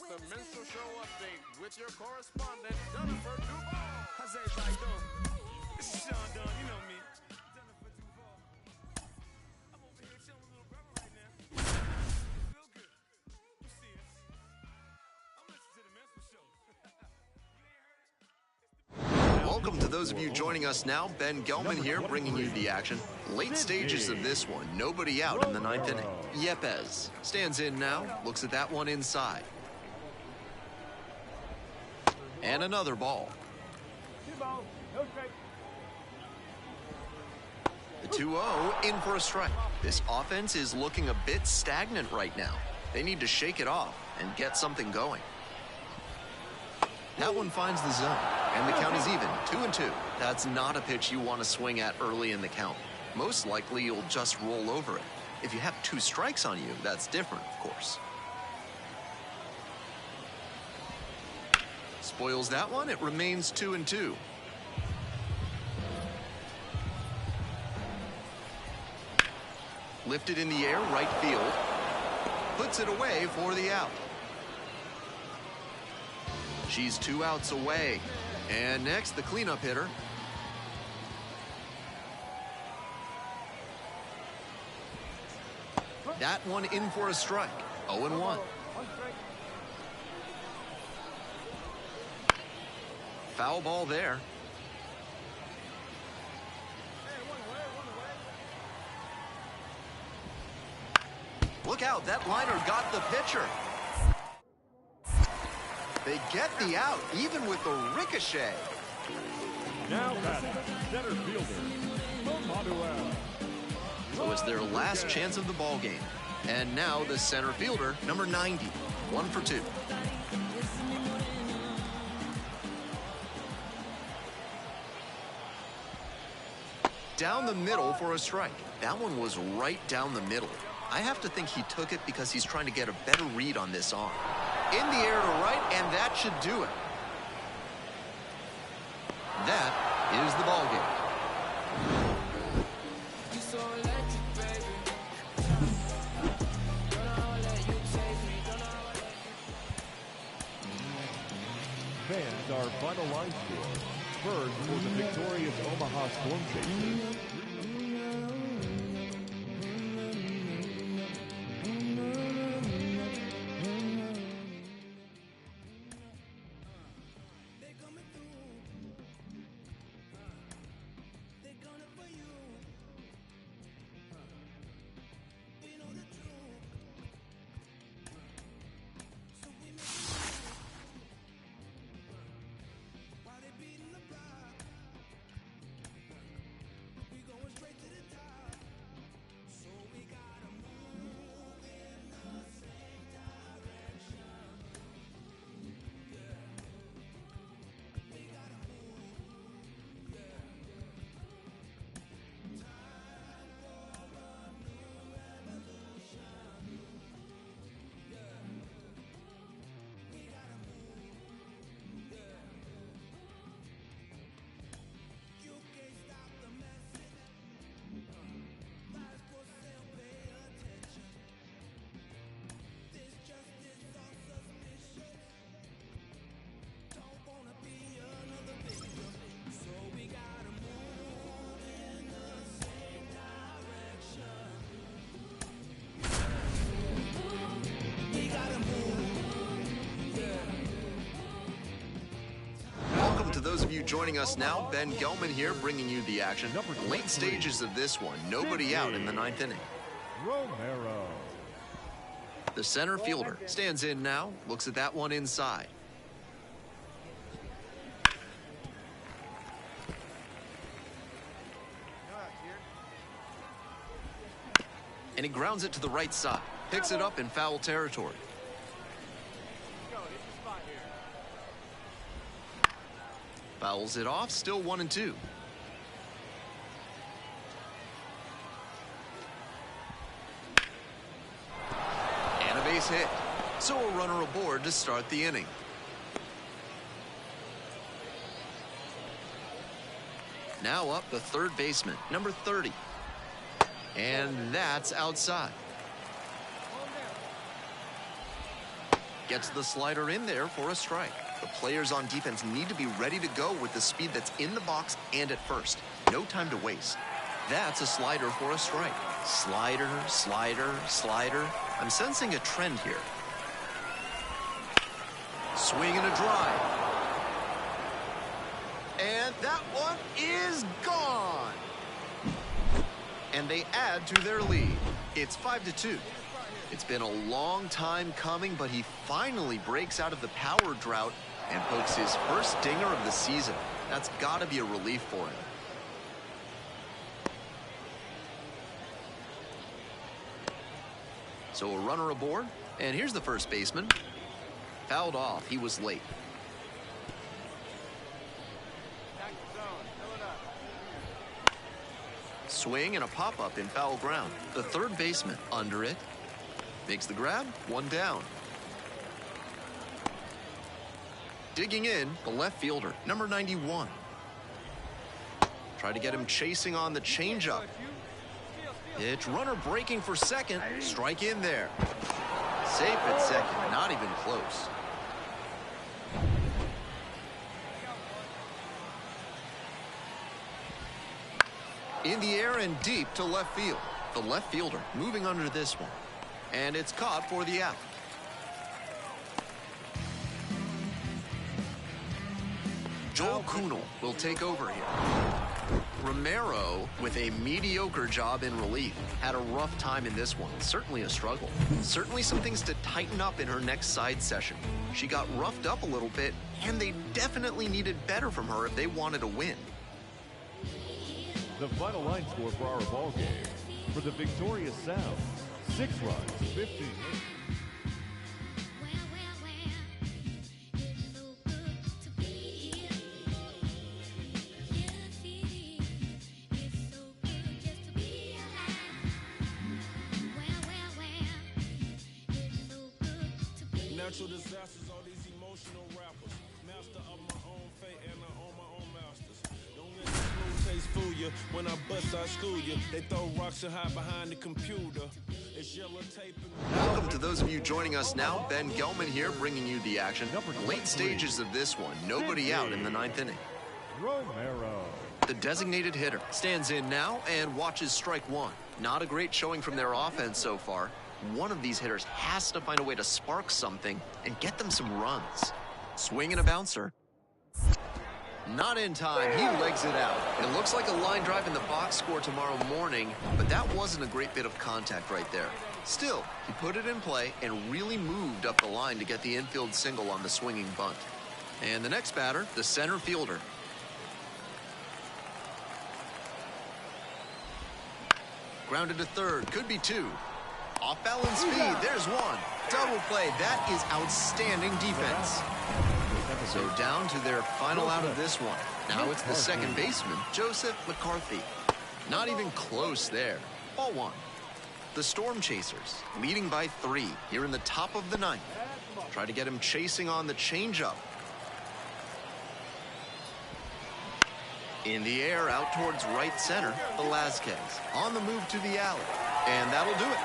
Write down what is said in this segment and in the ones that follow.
the Mental Show update with your correspondent, Jennifer Duval. How's everybody doing? This is Sean Dunn, you know me. Jennifer Duval. I'm over here chilling with little brother right now. Feel good. You see us. I'm listening to the Mental Show. You ain't heard it? Welcome to those of you joining us now. Ben Gelman here, bringing you the action. Late stages of this one, nobody out in the ninth inning. Yepes stands in now, looks at that one inside. And another ball. The 2-0 in for a strike. This offense is looking a bit stagnant right now. They need to shake it off and get something going. That one finds the zone, and the count is even, 2-2. That's not a pitch you want to swing at early in the count. Most likely, you'll just roll over it. If you have 2 strikes on you, that's different, of course. Spoils that one. It remains 2-2. Lifted in the air, right field. Puts it away for the out. She's 2 outs away. And next, the cleanup hitter. That one in for a strike. 0-1. Foul ball there. Look out, that liner got the pitcher. They get the out, even with the ricochet. Now batting, center fielder, Manuel. So it's their last chance of the ball game. And now the center fielder, number 90, 1 for 2. Down the middle for a strike. That one was right down the middle. I have to think he took it because he's trying to get a better read on this arm. In the air to right, and that should do it. That is the ball game. Fans, our final line score. Birds for the victorious Omaha Storm Chasers. To those of you joining us now, Ben Gelman here, bringing you the action. Late stages of this one, nobody out in the ninth inning. Romero. The center fielder stands in now, looks at that one inside. And he grounds it to the right side, picks it up in foul territory. Fouls it off, still 1-2. And a base hit. So a runner aboard to start the inning. Now up the third baseman, number 30. And that's outside. Gets the slider in there for a strike. The players on defense need to be ready to go with the speed that's in the box and at first. No time to waste. That's a slider for a strike. Slider, slider, slider. I'm sensing a trend here. Swing and a drive. And that one is gone. And they add to their lead. It's 5-2. It's been a long time coming, but he finally breaks out of the power drought and pokes his first dinger of the season. That's got to be a relief for him. So a runner aboard, and here's the first baseman. Fouled off. He was late. Swing and a pop-up in foul ground. The third baseman under it. Makes the grab, one down. Digging in, the left fielder, number 91. Try to get him chasing on the changeup. Pitch, runner breaking for second. Strike in there. Safe at second, not even close. In the air and deep to left field. The left fielder moving under this one. And it's caught for the out. Joel Kuhnel will take over here. Romero, with a mediocre job in relief, had a rough time in this one. Certainly a struggle. Certainly some things to tighten up in her next side session. She got roughed up a little bit, and they definitely needed better from her if they wanted to win. The final line score for our ball game. For the victorious Sounds, 6 runs, 15 hits. Natural disasters, all these emotional rappers. Master of my own fate and I own my own masters. Don't let the smooth taste fool you. When I bust, I school you. They throw rocks and hide behind the computer. It's yellow tape and... Welcome to those of you joining us now. Ben Gelman here, bringing you the action. Late stages of this one. Nobody out in the 9th inning. Romero. The designated hitter stands in now and watches strike one. Not a great showing from their offense so far. One of these hitters has to find a way to spark something and get them some runs. Swing and a bouncer. Not in time. He legs it out. It looks like a line drive in the box score tomorrow morning, but that wasn't a great bit of contact right there. Still, he put it in play and really moved up the line to get the infield single on the swinging bunt. And the next batter, the center fielder. Grounded to third. Could be two. Off balance speed. There's one. Double play. That is outstanding defense. So down to their final out of this one. Now it's the second baseman, Joseph McCarthy. Not even close there. Ball one. The Storm Chasers leading by 3 here in the top of the 9th. Try to get him chasing on the changeup. In the air out towards right center, Velazquez on the move to the alley. And that'll do it.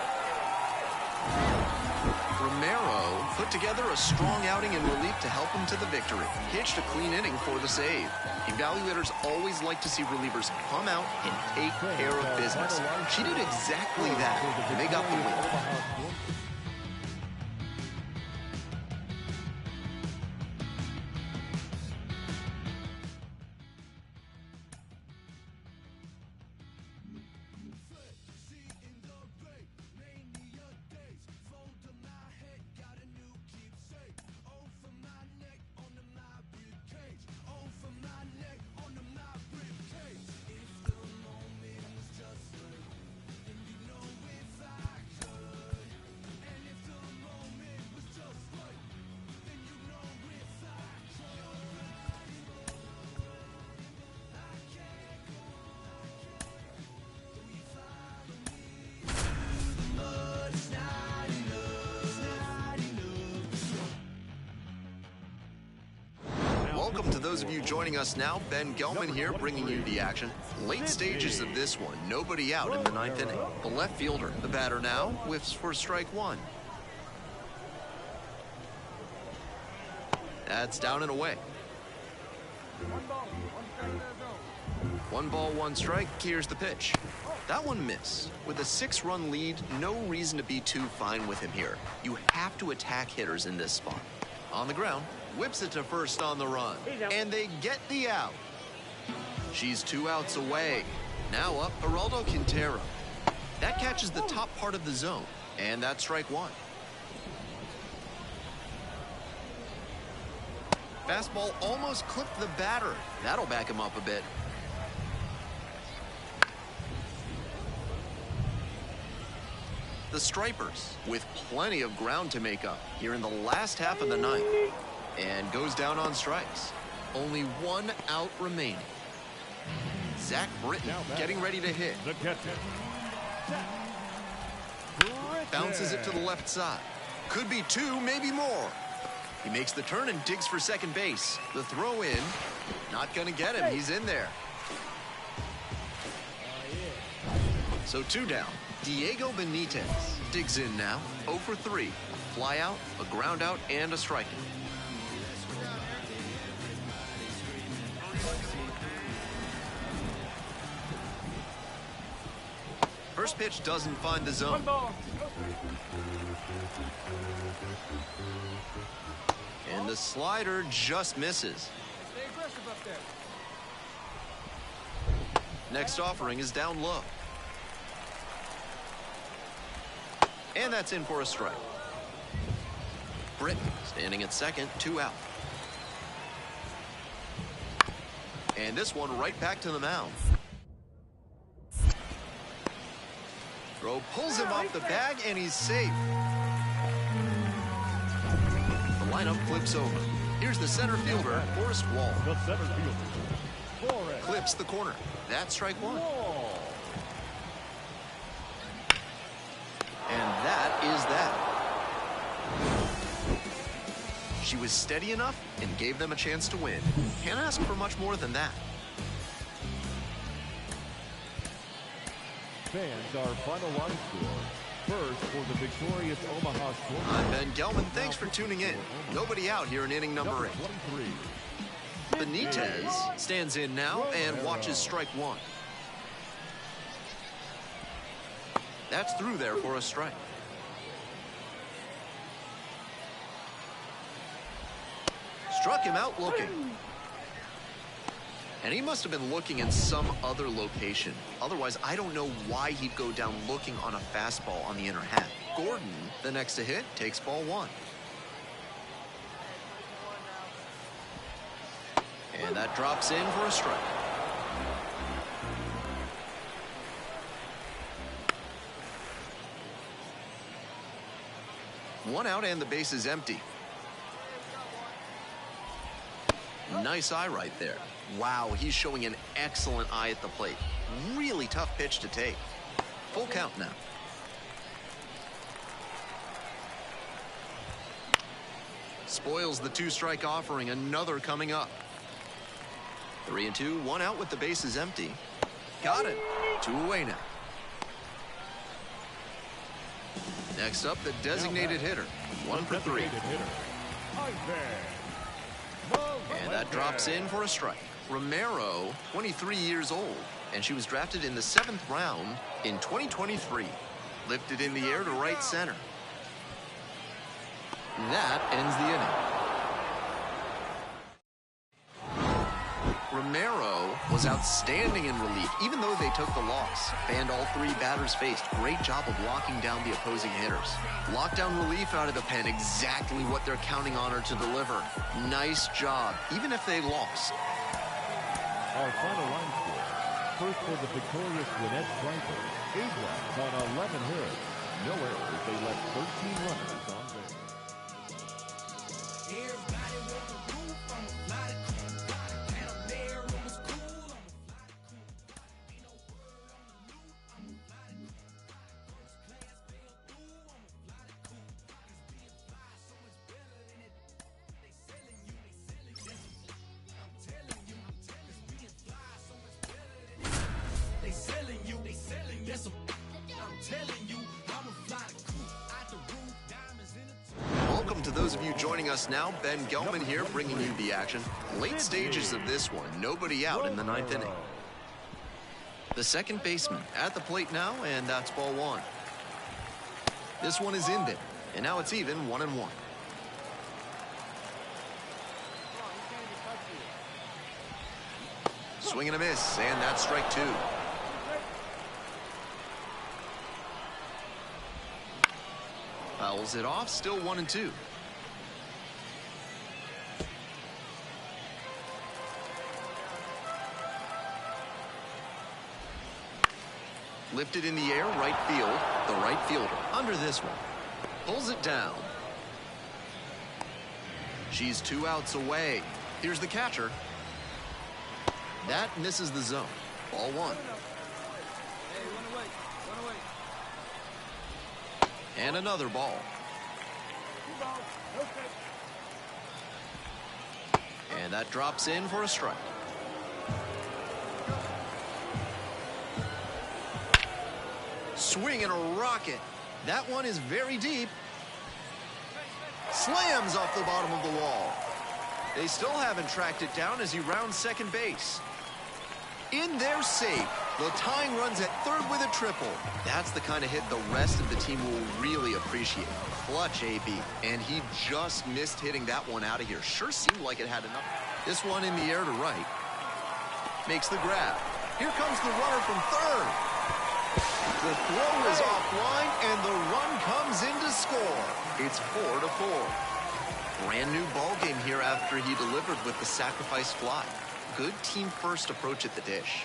Romero put together a strong outing in relief to help him to the victory. Pitched a clean inning for the save. Evaluators always like to see relievers come out and take care of business. She did exactly that, and they got the win. Welcome to those of you joining us now. Ben Gelman here, bringing you the action. Late stages of this one. Nobody out in the 9th inning. The left fielder, the batter now, whiffs for strike one. That's down and away. 1 ball, 1 strike. Here's the pitch. That one missed. With a 6-run lead, no reason to be too fine with him here. You have to attack hitters in this spot. On the ground, whips it to first on the run. And they get the out. She's 2 outs away. Now up, Geraldo Quintero. That catches the top part of the zone. And that's strike 1. Fastball almost clipped the batter. That'll back him up a bit. The Stripers with plenty of ground to make up here in the last half of the ninth. And goes down on strikes. Only 1 out remaining. Zach Britton getting ready to hit. The catcher. Bounces it to the left side. Could be 2, maybe more. He makes the turn and digs for second base. The throw in. Not going to get him. He's in there. So 2 down. Diego Benitez digs in now. 0 for 3. Fly out, a ground out, and a strikeout. First pitch doesn't find the zone. And the slider just misses. Next offering is down low. And that's in for a strike. Britton standing at second, 2 out. And this one right back to the mound. Throw pulls him off the bag, and he's safe. The lineup flips over. Here's the center fielder, Forrest Wall. The center fielder, Forrest. Clips the corner. That's strike 1. Wall. And that is that. She was steady enough and gave them a chance to win. Can't ask for much more than that. Fans, our final line score. First for the victorious Omaha Storm. I'm Ben Gelman. Thanks for tuning in. Nobody out here in inning number 8. 23. Benitez stands in now and watches strike 1. That's through there for a strike. Struck him out looking. And he must have been looking in some other location. Otherwise, I don't know why he'd go down looking on a fastball on the inner half. Gordon, the next to hit, takes ball 1. And that drops in for a strike. One out and the base is empty. Nice eye right there. Wow, he's showing an excellent eye at the plate. Really tough pitch to take. Full count now. Spoils the 2-strike offering. Another coming up. 3-2, 1 out with the bases empty. Got it. 2 away now. Next up, the designated hitter. 1 for 3. And that drops in for a strike. Romero, 23 years old, and she was drafted in the 7th round in 2023. Lifted in the air to right center. That ends the inning. Romero was outstanding in relief, even though they took the loss. Fanned all 3 batters faced. Great job of locking down the opposing hitters. Lockdown relief out of the pen, exactly what they're counting on her to deliver. Nice job, even if they lost. Our final line score. First for the victorious Gwinnett Stripers. 8 runs on 11 hits. No errors. They left 13 runners on base. They selling you, I'm telling you, I'm a fly the coop. those of you joining us now, Ben Gelman here bringing you the action. Late stages of this one, nobody out in the ninth inning. The second baseman at the plate now, and that's ball one. This one is in there, and now it's even 1-1. Swing and a miss, and that's strike two. Fouls it off, still 1-2. Lifted in the air, right field. The right fielder under this one. Pulls it down. She's 2 outs away. Here's the catcher. That misses the zone. Ball one. And another ball. And that drops in for a strike. Swing and a rocket. That one is very deep. Slams off the bottom of the wall. They still haven't tracked it down as he rounds second base. In there safe. The tying runs at third with a triple. That's the kind of hit the rest of the team will really appreciate. Clutch, AB. And he just missed hitting that one out of here. Sure seemed like it had enough. This one in the air to right. Makes the grab. Here comes the runner from third. The throw is offline, and the run comes in to score. It's 4-4. Brand new ball game here after he delivered with the sacrifice fly. Good team first approach at the dish.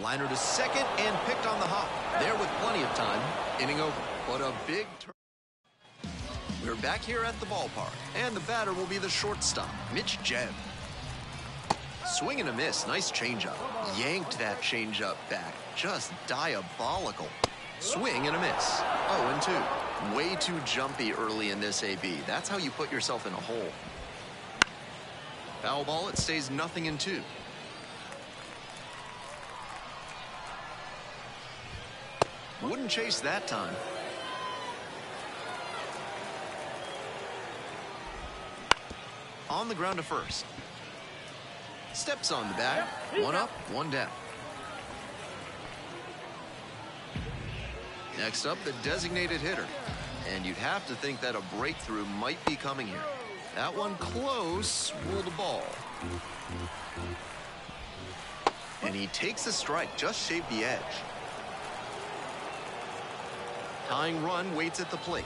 Liner to second and picked on the hop. There with plenty of time. Inning over. But a big turn. We're back here at the ballpark, and the batter will be the shortstop, Mitch Jeb. Swing and a miss. Nice changeup. Yanked that changeup back. Just diabolical. Swing and a miss. 0-2. Way too jumpy early in this AB. That's how you put yourself in a hole. Foul ball, it stays 0-2. Wouldn't chase that time. On the ground to first. Steps on the bag. One up, one down. Next up, the designated hitter. And you'd have to think that a breakthrough might be coming here. That one close, ruled a ball. And he takes a strike, just shaved the edge. Tying run waits at the plate.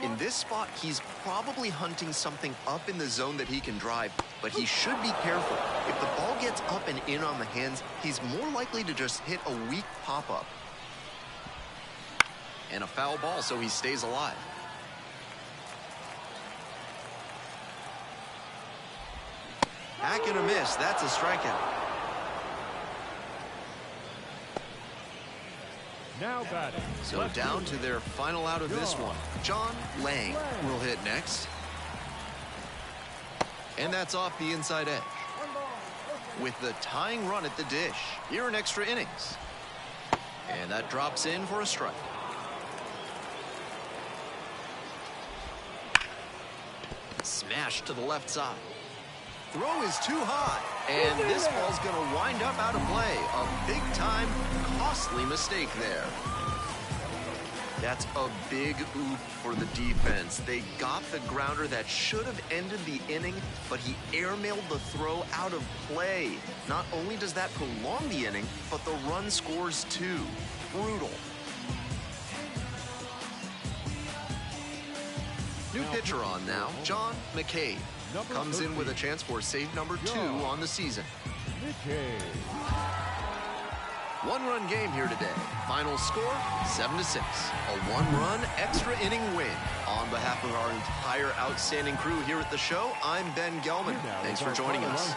In this spot, he's probably hunting something up in the zone that he can drive, but he should be careful. If the ball gets up and in on the hands, he's more likely to just hit a weak pop-up. And a foul ball, so he stays alive. Hack and a miss. That's a strikeout. Now batting. So down to their final out of this one. John Lang will hit next. And that's off the inside edge. With the tying run at the dish. Here in extra innings. And that drops in for a strike. Smash to the left side. Throw is too high, and this ball's going to wind up out of play. A big-time, costly mistake there. That's a big oop for the defense. They got the grounder that should have ended the inning, but he airmailed the throw out of play. Not only does that prolong the inning, but the run scores too. Brutal. New pitcher on now, John McCabe. Comes in with a chance for save number 2 on the season. One-run game here today. Final score, 7-6. A one-run extra inning win. On behalf of our entire outstanding crew here at the show, I'm Ben Gelman. Thanks for joining us.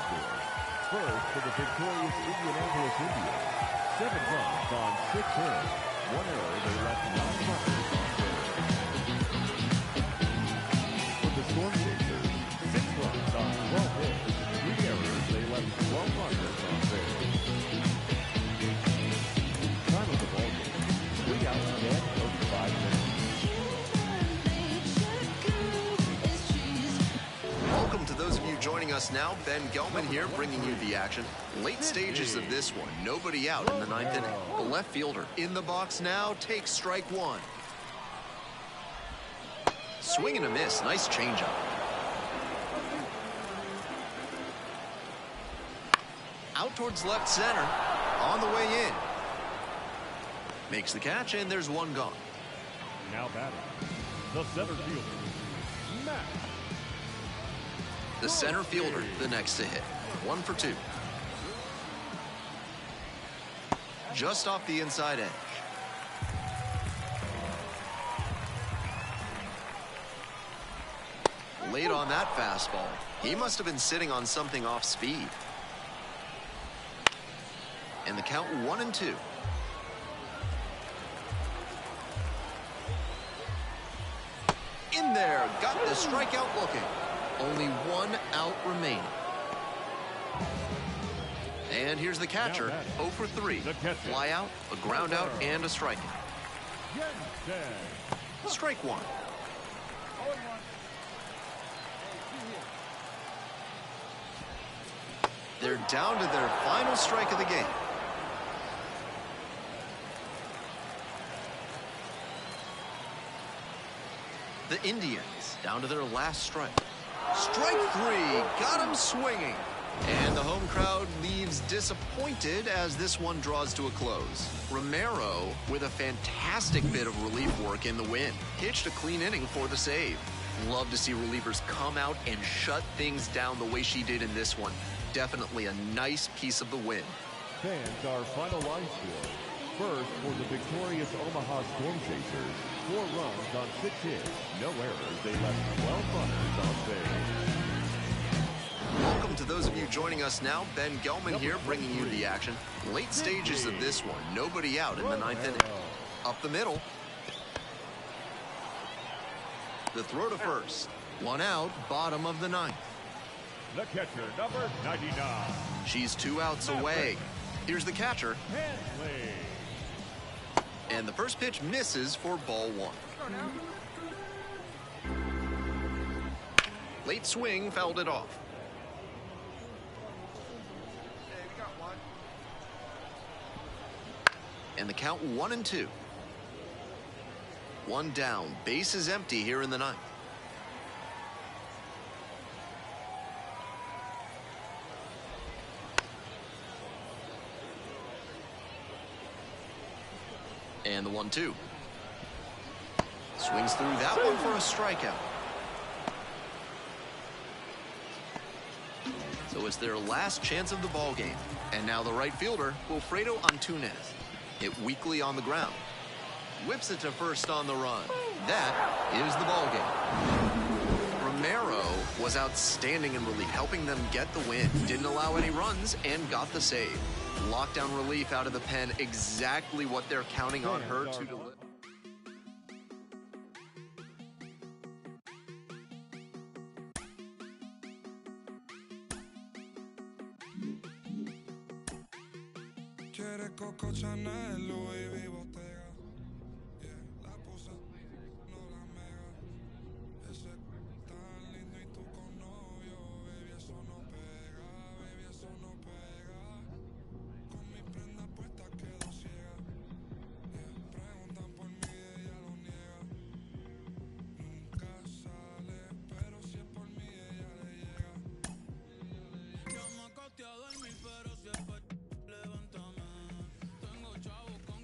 First for the victorious Indianapolis Indians. 7 runs on 6 hits. 1 error, they left 9 runners on third. For the Storm Chasers, 6 runs on 12 hits. 3 errors, they left 12 runners on third. Time of the ball game, 3 outs, 10 of 5 minutes. us now, Ben Gelman here, bringing you the action. Late stages of this one, nobody out in the ninth inning. The left fielder in the box now takes strike one. Swing and a miss, nice changeup. Out towards left center, on the way in. Makes the catch, and there's one gone. Now batting, the center fielder, Matt. The center fielder, the next to hit. 1 for 2. Just off the inside edge. Late on that fastball. He must have been sitting on something off speed. And the count 1-2. In there, got the strikeout looking. Only 1 out remaining. And here's the catcher, 0 for 3. Fly out, a ground out, and a strikeout. Strike one. They're down to their final strike of the game. The Indians down to their last strike. Strike 3, got him swinging. And the home crowd leaves disappointed as this one draws to a close. Romero with a fantastic bit of relief work in the win. Pitched a clean inning for the save. Love to see relievers come out and shut things down the way she did in this one. Definitely a nice piece of the win. Fans, our final line score. First, for the victorious Omaha Storm Chasers, 4 runs on 6 hits. No errors. They left 12 runners on base. Welcome to those of you joining us now. Ben Gelman here, bringing you the action. Late stages of this one. Nobody out in the ninth inning. Up the middle. The throw to first. 1 out, bottom of the ninth. The catcher, number 99. She's 2 outs away. Here's the catcher. Henley. And the first pitch misses for ball 1. Late swing fouled it off. And the count 1-2. 1 down. Base is empty here in the ninth. And the 1-2. Swings through that one for a strikeout. So it's their last chance of the ball game. And now the right fielder, Wilfredo Antunes. Hit weakly on the ground. Whips it to first on the run. That is the ball game. Romero was outstanding in relief, helping them get the win. Didn't allow any runs and got the save. Lockdown relief out of the pen, exactly what they're counting on her to deliver. Quiere Coco Chanel, Louis V. Bottega. Yeah, la puse, no la mega. Ese tan lindo y tú con novio, baby, eso no pega, baby, eso no pega. Con mi prenda puesta quedo ciega. Yeah, preguntan por mí, ella lo niega. Nunca sale, pero si es por mí, ella le llega. Yo me acosté a dormir, pero si es por levántame. Tengo chavo con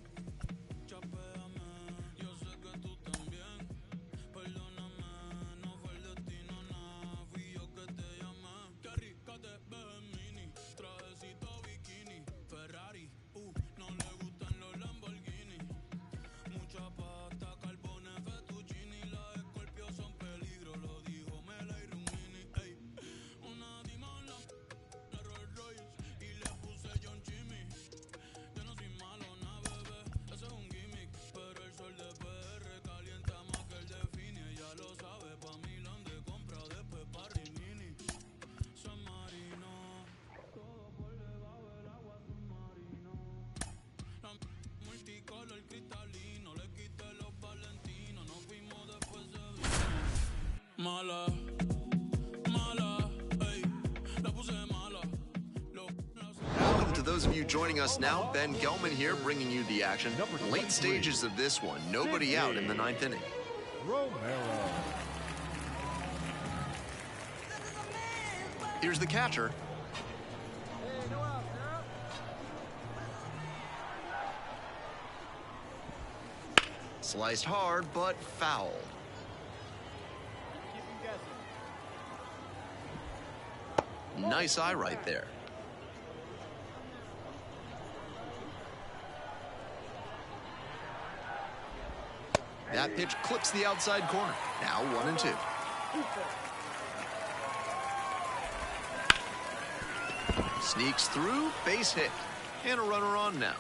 those of you joining us now, Ben Gelman here bringing you the action. Late stages of this one, nobody out in the 9th inning. Romero. Here's the catcher. Sliced hard, but foul. Nice eye right there. That pitch clips the outside corner. Now 1-2. Sneaks through, base hit. And a runner on now.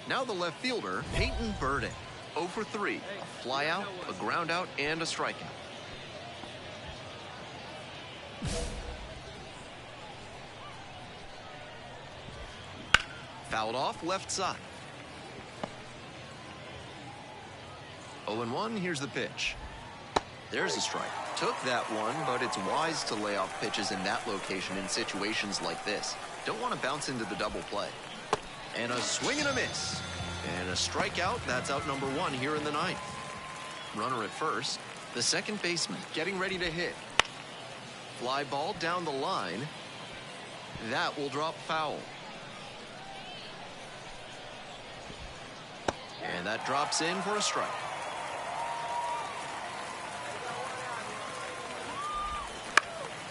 Now the left fielder, Peyton Burdick. 0 for 3. A fly out, a ground out, and a strikeout. Fouled off left side. 0-1, here's the pitch. There's a strike. Took that one, but it's wise to lay off pitches in that location in situations like this. Don't want to bounce into the double play. And a swing and a miss. And a strikeout. That's out number 1 here in the 9th. Runner at first. The second baseman getting ready to hit. Fly ball down the line. That will drop foul. And that drops in for a strike.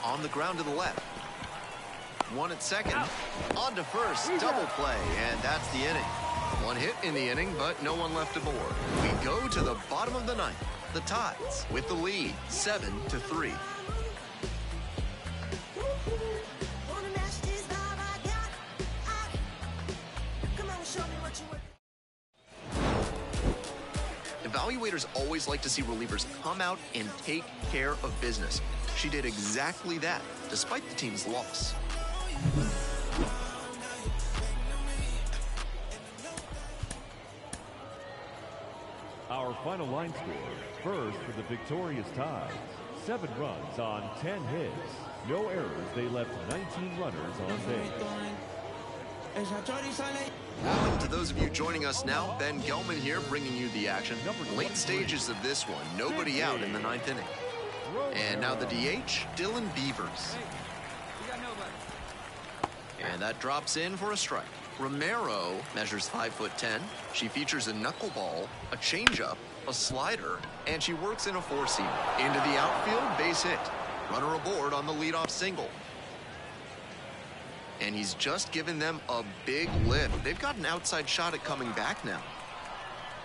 On the ground to the left. One at second. On to first. Double play. And that's the inning. One hit in the inning, but no one left aboard. We go to the bottom of the 9th. The Tides with the lead, 7-3. Evaluators always like to see relievers come out and take care of business. She did exactly that, despite the team's loss. Our final line score, first for the victorious Tides. 7 runs on 10 hits. No errors. They left 19 runners on base. Welcome to those of you joining us now. Ben Gelman here bringing you the action. Late stages of this one, nobody out in the 9th inning. And now the DH, Dylan Beavers. And that drops in for a strike. Romero measures 5'10". She features a knuckleball, a changeup, a slider, and she works in a 4-seamer. Into the outfield, base hit. Runner aboard on the leadoff single. And he's just given them a big lift. They've got an outside shot at coming back now.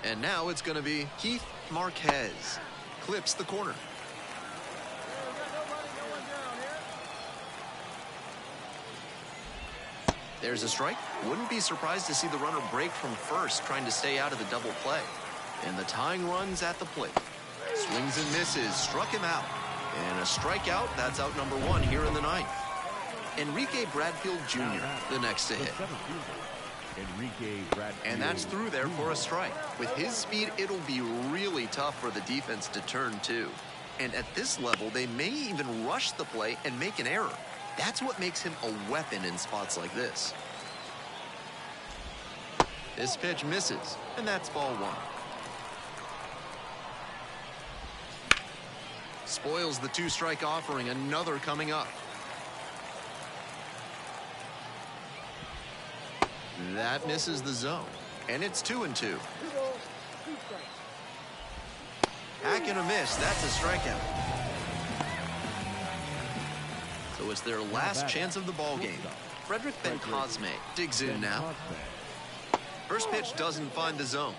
And now it's going to be Keith Marquez. Clips the corner. There's a strike. Wouldn't be surprised to see the runner break from first, trying to stay out of the double play. And the tying run's at the plate. Swings and misses, struck him out. And a strikeout, that's out number 1 here in the 9th. Enrique Bradfield Jr., the next to hit. And that's through there for a strike. With his speed, it'll be really tough for the defense to turn to. And at this level, they may even rush the play and make an error. That's what makes him a weapon in spots like this. This pitch misses, and that's ball 1. Spoils the 2-strike offering, another coming up. That misses the zone, and it's 2-2. Hack and a miss, that's a strikeout. So it's their last chance of the ball game. Frederick Ben-Cosme digs in now. First pitch doesn't find the zone.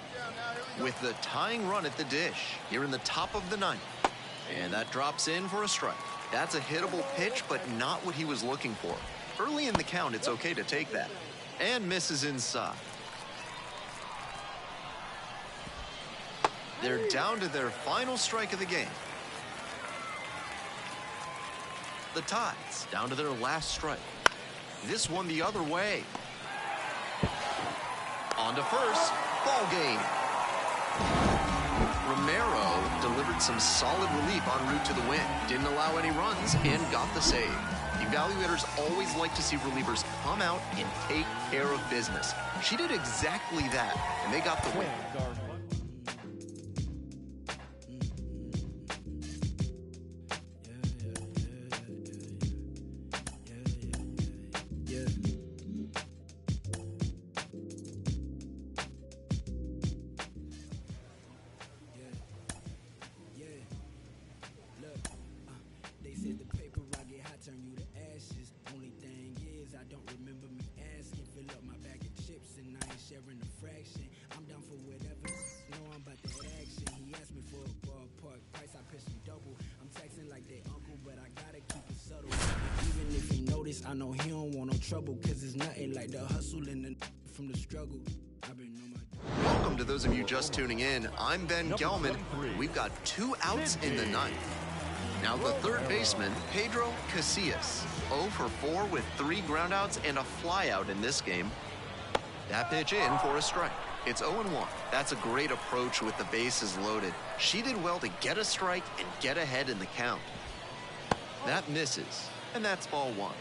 With the tying run at the dish here in the top of the 9th. And that drops in for a strike. That's a hittable pitch, but not what he was looking for. Early in the count, it's okay to take that. And misses inside. They're down to their final strike of the game. The Tides down to their last strike. This one the other way. On to first. Ball game. Romero delivered some solid relief en route to the win. Didn't allow any runs and got the save. Evaluators always like to see relievers come out and take care of business. She did exactly that, and they got the win. I know he don't want no trouble, cause it's nothing like the hustle and the from the struggle. I've been on my... Welcome to those of you just tuning in. I'm Ben Gelman. We've got 2 outs in the ninth. Now the third baseman, Pedro Casillas, 0 for 4 with 3 groundouts and a flyout in this game. That pitch in for a strike. It's 0-1. That's a great approach with the bases loaded. She did well to get a strike and get ahead in the count. That misses, and that's ball 1.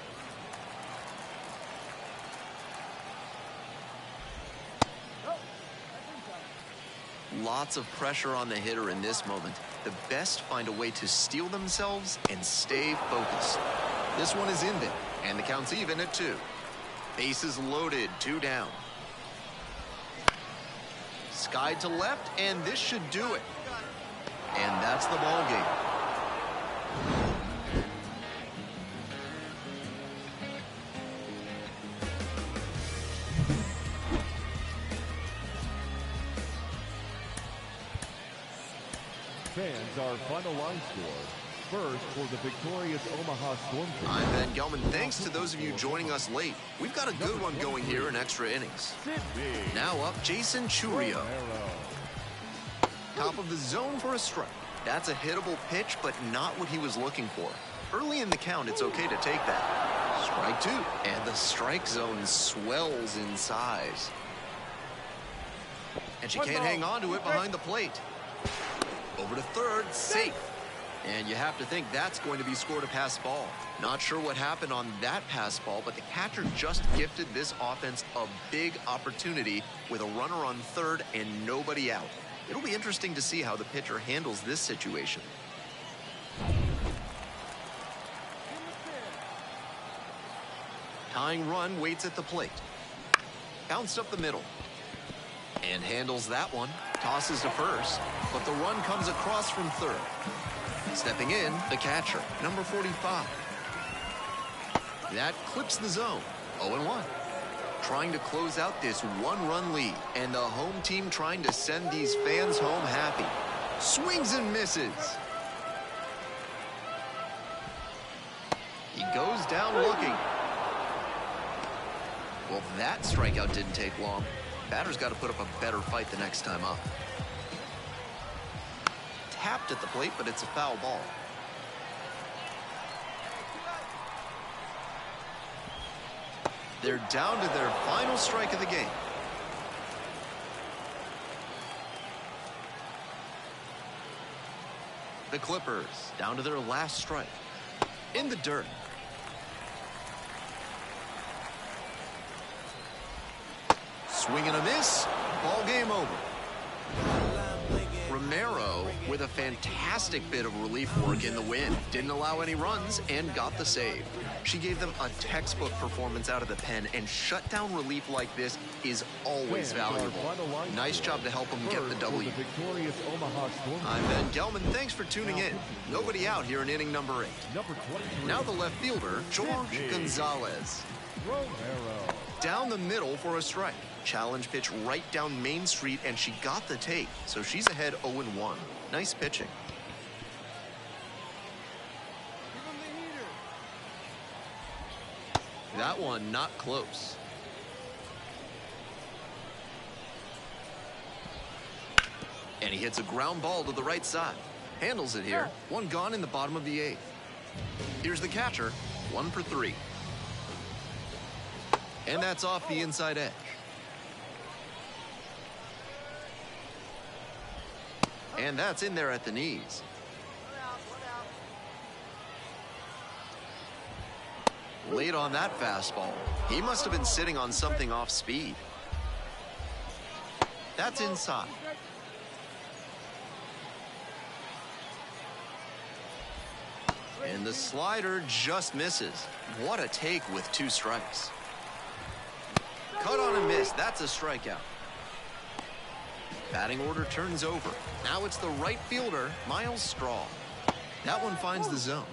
Lots of pressure on the hitter in this moment. The best find a way to steel themselves and stay focused. This one is in there, and the count's even at 2. Bases loaded, 2 down. Skied to left, and this should do it. And that's the ball game. Fans, our final line score. First, for the victorious Omaha Storm. I'm Ben Gelman. Thanks to those of you joining us late. We've got a good one going here in extra innings. Now up, Jason Churio. Top of the zone for a strike. That's a hittable pitch, but not what he was looking for. Early in the count, it's okay to take that. Strike 2. And the strike zone swells in size. And she can't hang on to it behind the plate. Over to third, safe. And you have to think that's going to be scored a pass ball. Not sure what happened on that pass ball, but the catcher just gifted this offense a big opportunity with a runner on third and nobody out. It'll be interesting to see how the pitcher handles this situation. Tying run waits at the plate. Bounced up the middle. And handles that one. Tosses to first, but the run comes across from third. Stepping in, the catcher, number 45. That clips the zone. 0-1. Trying to close out this 1-run lead, and the home team trying to send these fans home happy. Swings and misses. He goes down looking. Well, that strikeout didn't take long. Batter's got to put up a better fight the next time up. Tapped at the plate, but it's a foul ball. They're down to their final strike of the game. The Clippers down to their last strike. In the dirt. Swing and a miss. Ball game over. Romero with a fantastic bit of relief work in the win. Didn't allow any runs and got the save. She gave them a textbook performance out of the pen, and shutdown relief like this is always valuable. Nice job to help them get the W. I'm Ben Gelman. Thanks for tuning in. Nobody out here in inning number 8. Now the left fielder, George Gonzalez. Down the middle for a strike. Challenge pitch right down Main Street, and she got the take, so she's ahead 0-1. Nice pitching. That one not close. And he hits a ground ball to the right side. Handles it here. 1 gone in the bottom of the 8th. Here's the catcher. 1 for 3. And that's off the inside edge. And that's in there at the knees. Late on that fastball. He must have been sitting on something off speed. That's inside. And the slider just misses. What a take with 2 strikes. Cut on a miss. That's a strikeout. Batting order turns over. Now it's the right fielder, Miles Straw. That one finds the zone.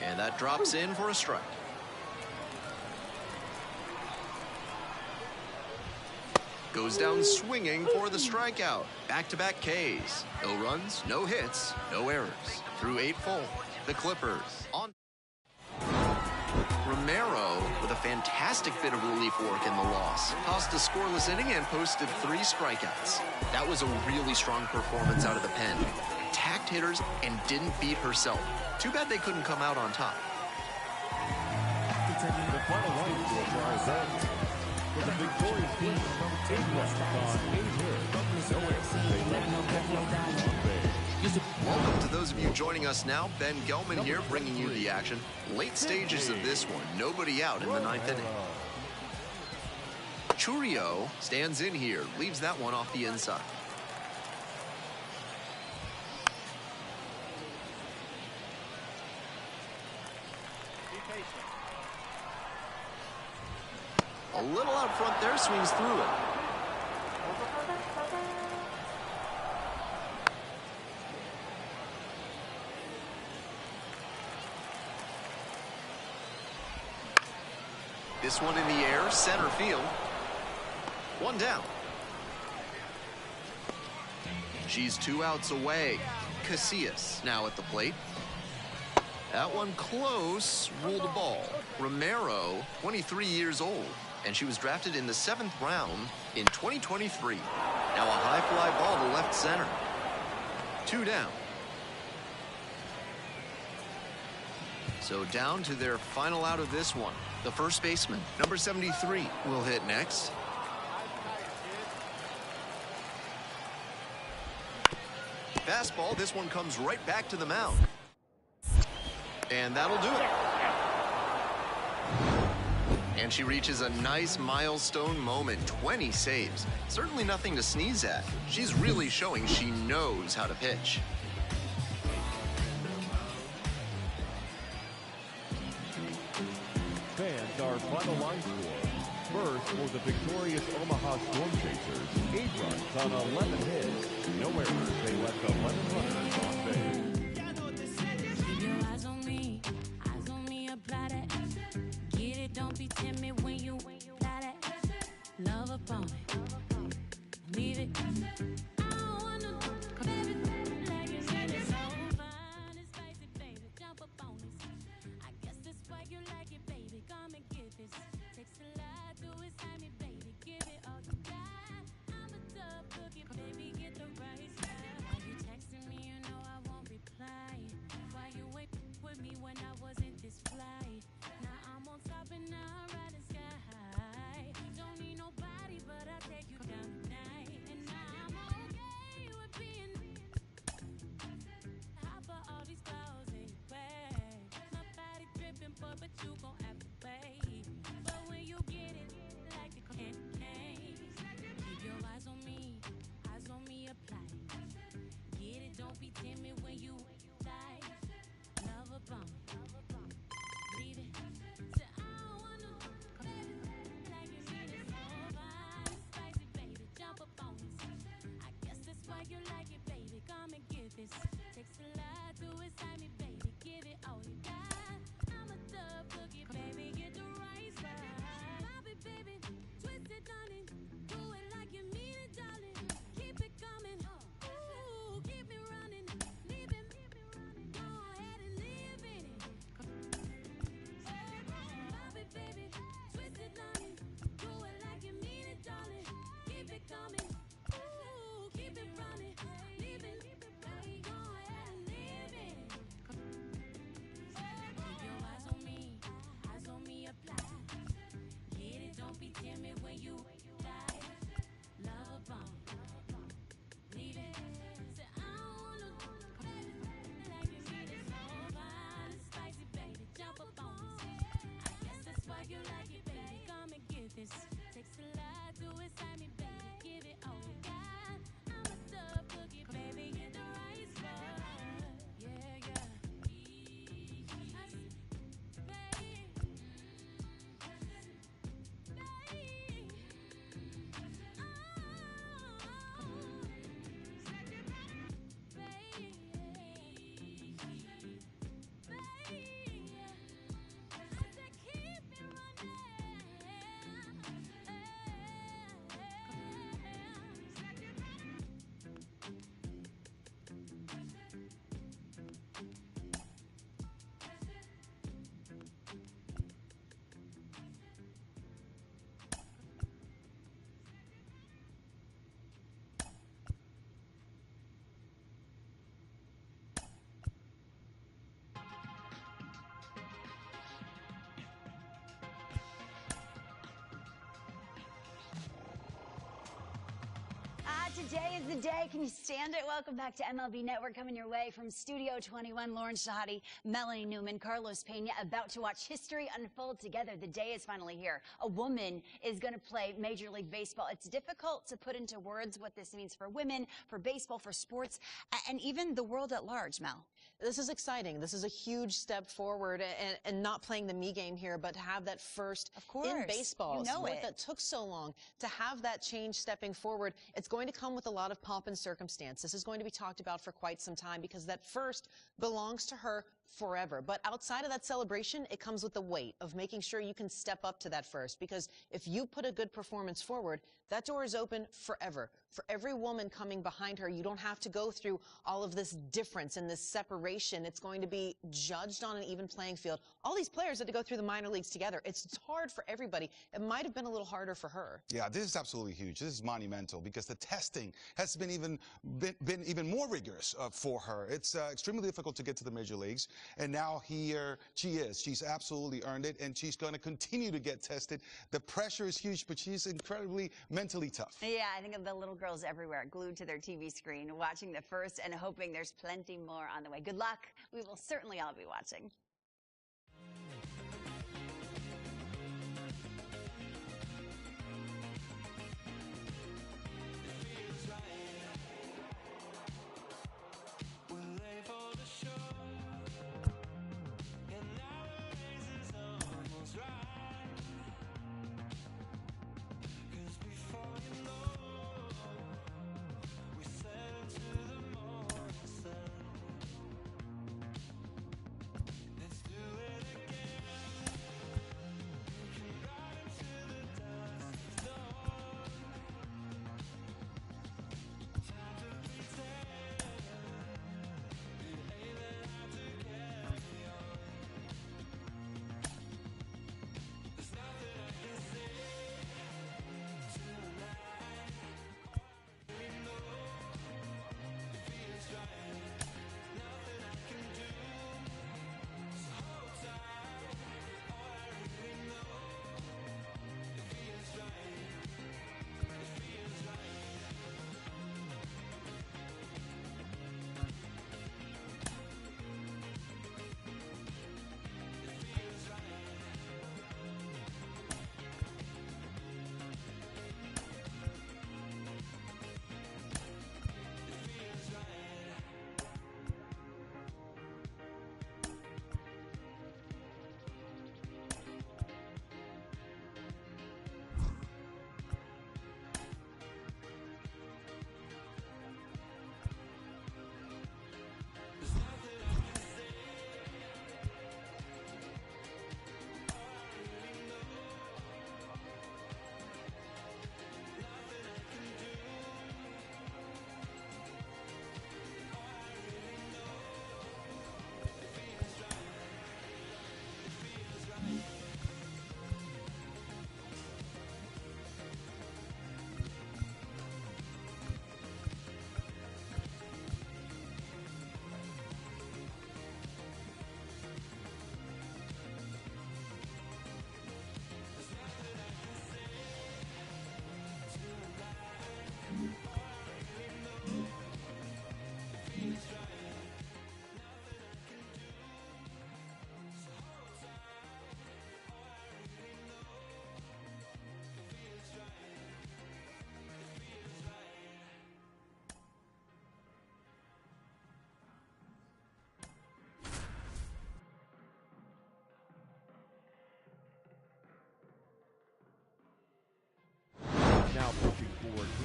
And that drops in for a strike. Goes down swinging for the strikeout. Back-to-back Ks. No runs, no hits, no errors. Through 8 full, the Clippers on. Romero with a fantastic bit of relief work in the loss. Tossed a scoreless inning and posted 3 strikeouts. That was a really strong performance out of the pen. Attacked hitters and didn't beat herself. Too bad they couldn't come out on top. The final line score for our Zeds. With a victorious win, 8 runs on 8 hits. No errors. They left no runs on base. Welcome to those of you joining us now. Ben Gelman here, bringing you the action. Late stages of this one. Nobody out in the 9th inning. Churio stands in here, leaves that one off the inside. A little out front there, swings through it. This one in the air, center field. One down. She's 2 outs away. Casillas now at the plate. That one close, ruled a ball. Romero, 23 years old, and she was drafted in the 7th round in 2023. Now a high fly ball to left center. 2 down. So down to their final out of this one. The first baseman, number 73, will hit next. Fastball, this one comes right back to the mound. And that'll do it. And she reaches a nice milestone moment, 20 saves. Certainly nothing to sneeze at. She's really showing she knows how to pitch. Fans, our final line score. First, for the victorious Omaha Storm Chasers, 8 runs on 11 hits. No errors. They left 11 runners on base. Keep your eyes on me, apply that. Get it, don't be timid when you got it. Love upon it, leave it. I don't wanna baby, like you said, it's so fine, it's spicy, baby, jump up on this. I guess that's why you like it, baby, come and get this. Takes a lot to excite me, baby, give it all you got. I'm a tough cookie, baby, get the right side. Why you texting me, you know I won't reply. Why you ain't with me when I wasn't this fly? Now I'm on top and now I'm riding sky. Don't need nobody, but I'll take you down tonight. And now I'm okay with being hot for all these clothes anyway. My body dripping, but you gon' have to pay. But when you get it, like a candy, keep your eyes on me, apply. Get it, don't be timid when you die. Love a bomb, leave it. Say I don't wanna, baby, like you said, it's so fine, it's spicy, baby, jump up on this. I guess that's why you like it, baby, come and get this. Takes a lot to excite me, baby, give it all you got. I'm a tough cookie, baby, get the right side. Pop it, baby, twist it, darling, do it like you mean it, darling. Keep it coming, ooh, keep me running, leave it, go ahead and live in it. Pop it, baby, twist it, darling, do it like you mean it, darling. Keep it coming, ooh, keep it running, leave it, go ahead. Today is the day. Can you stand it? Welcome back to MLB Network, coming your way from Studio 21. Lauren Shahadi, Melanie Newman, Carlos Pena, about to watch history unfold together. The day is finally here. A woman is going to play Major League Baseball. It's difficult to put into words what this means for women, for baseball, for sports, and even the world at large, Mel. This is exciting. This is a huge step forward, and not playing the me game here, but to have that first in baseball. You know it. That took so long to have that change stepping forward. It's going to come with a lot of pomp and circumstance. This is going to be talked about for quite some time because that first belongs to her forever. But outside of that celebration, it comes with the weight of making sure you can step up to that first, because if you put a good performance forward, that door is open forever. For every woman coming behind her, you don't have to go through all of this difference and this separation. It's going to be judged on an even playing field. All these players had to go through the minor leagues together. It's hard for everybody. It might have been a little harder for her. Yeah, this is absolutely huge. This is monumental because the testing has been even more rigorous for her. It's extremely difficult to get to the major leagues, and now here she is. She's absolutely earned it, and she's going to continue to get tested. The pressure is huge, but she's incredibly mentally tough. Yeah, I think of the little girls everywhere glued to their TV screen, watching the first and hoping there's plenty more on the way. Good luck. We will certainly all be watching.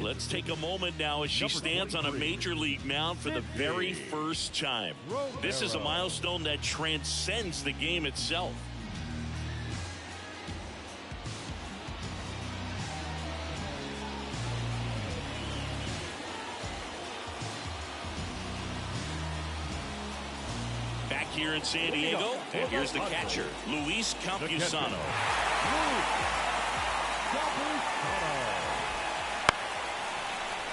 Let's take a moment now as she stands on a major league mound for the very first time. This is a milestone that transcends the game itself. Back here in San Diego, and here's the catcher, Luis Campusano.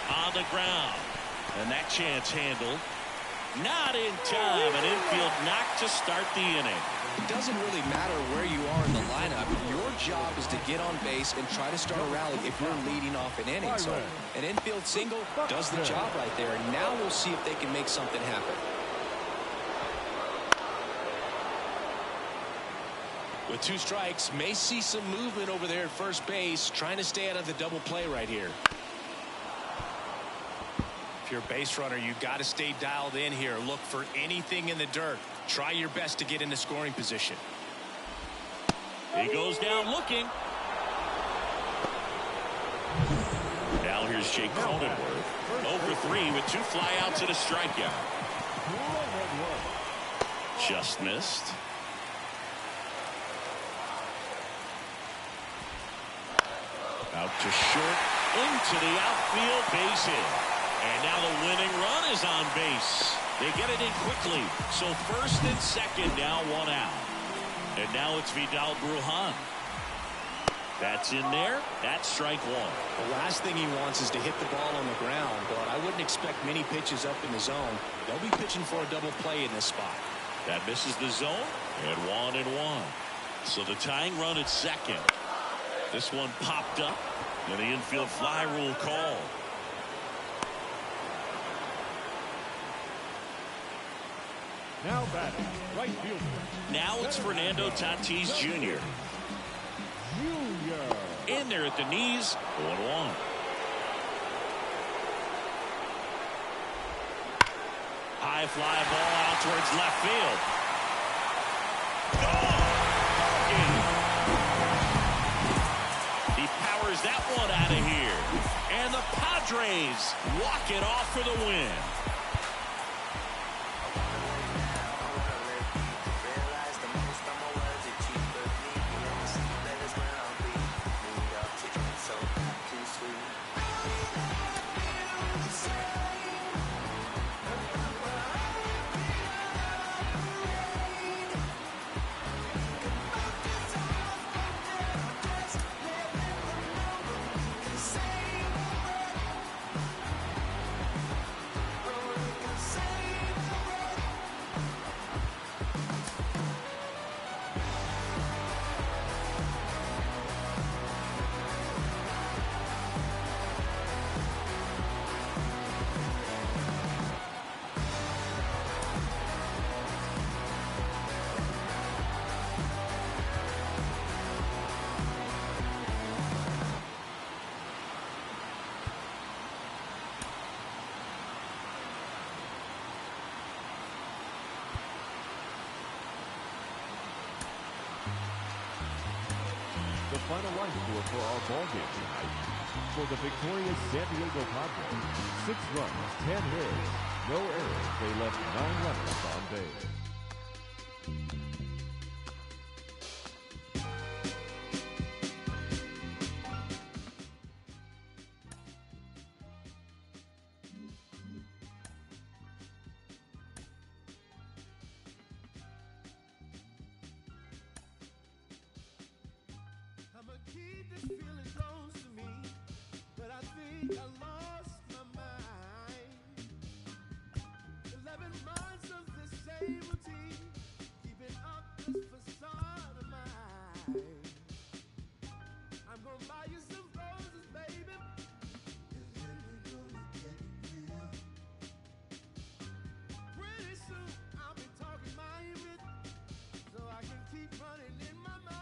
On the ground, and that chance handled. Not in time. An infield knock to start the inning. It doesn't really matter where you are in the lineup. Your job is to get on base and try to start a rally if you're leading off an inning. So an infield single does the job right there. And now we'll see if they can make something happen. With 2 strikes, may see some movement over there at first base, trying to stay out of the double play right here. If you're a base runner, you got to stay dialed in here. Look for anything in the dirt. Try your best to get into scoring position. He goes down looking. Now here's Jake Cronenworth. Over 3 with 2 flyouts and a strikeout. Just missed. Out to short, into the outfield, base hit. And now the winning run is on base. They get it in quickly. So first and second, now 1 out. And now it's Vidal Brujan. That's in there. That's strike 1. The last thing he wants is to hit the ball on the ground, but I wouldn't expect many pitches up in the zone. They'll be pitching for a double play in this spot. That misses the zone, and 1-1. So the tying run at second. This one popped up, and the infield fly rule called. Now batting, right fielder. Now it's Fernando Tatis Jr. In there at the knees, 1-1. High fly ball out towards left field. He powers that one out of here. And the Padres walk it off for the win. The final line score for our ball game tonight. For the victorious San Diego Padres, 6 runs, 10 hits, no errors. They left 9 runners on base. Keep this feeling close to me, but I think I lost my mind. 11 months of this same routine, keeping up this facade of mine. I'm gonna buy you some roses, baby, and then we're gonna get real. Pretty soon I'll be talking my bit, so I can keep running in my mind.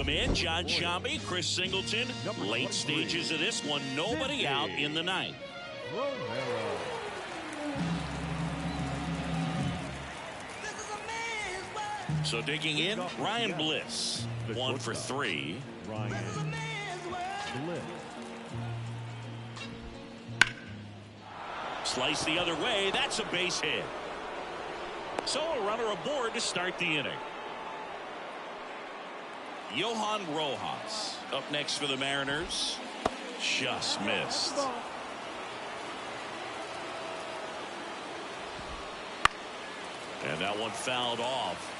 Welcome in, John Shambi, Chris Singleton. Late stages of this one, nobody out in the ninth. So digging in, Ryan Bliss, 1 for 3. Ryan Bliss. Slice the other way, that's a base hit. So a runner aboard to start the inning. Johan Rojas up next for the Mariners. Just missed. And that one fouled off.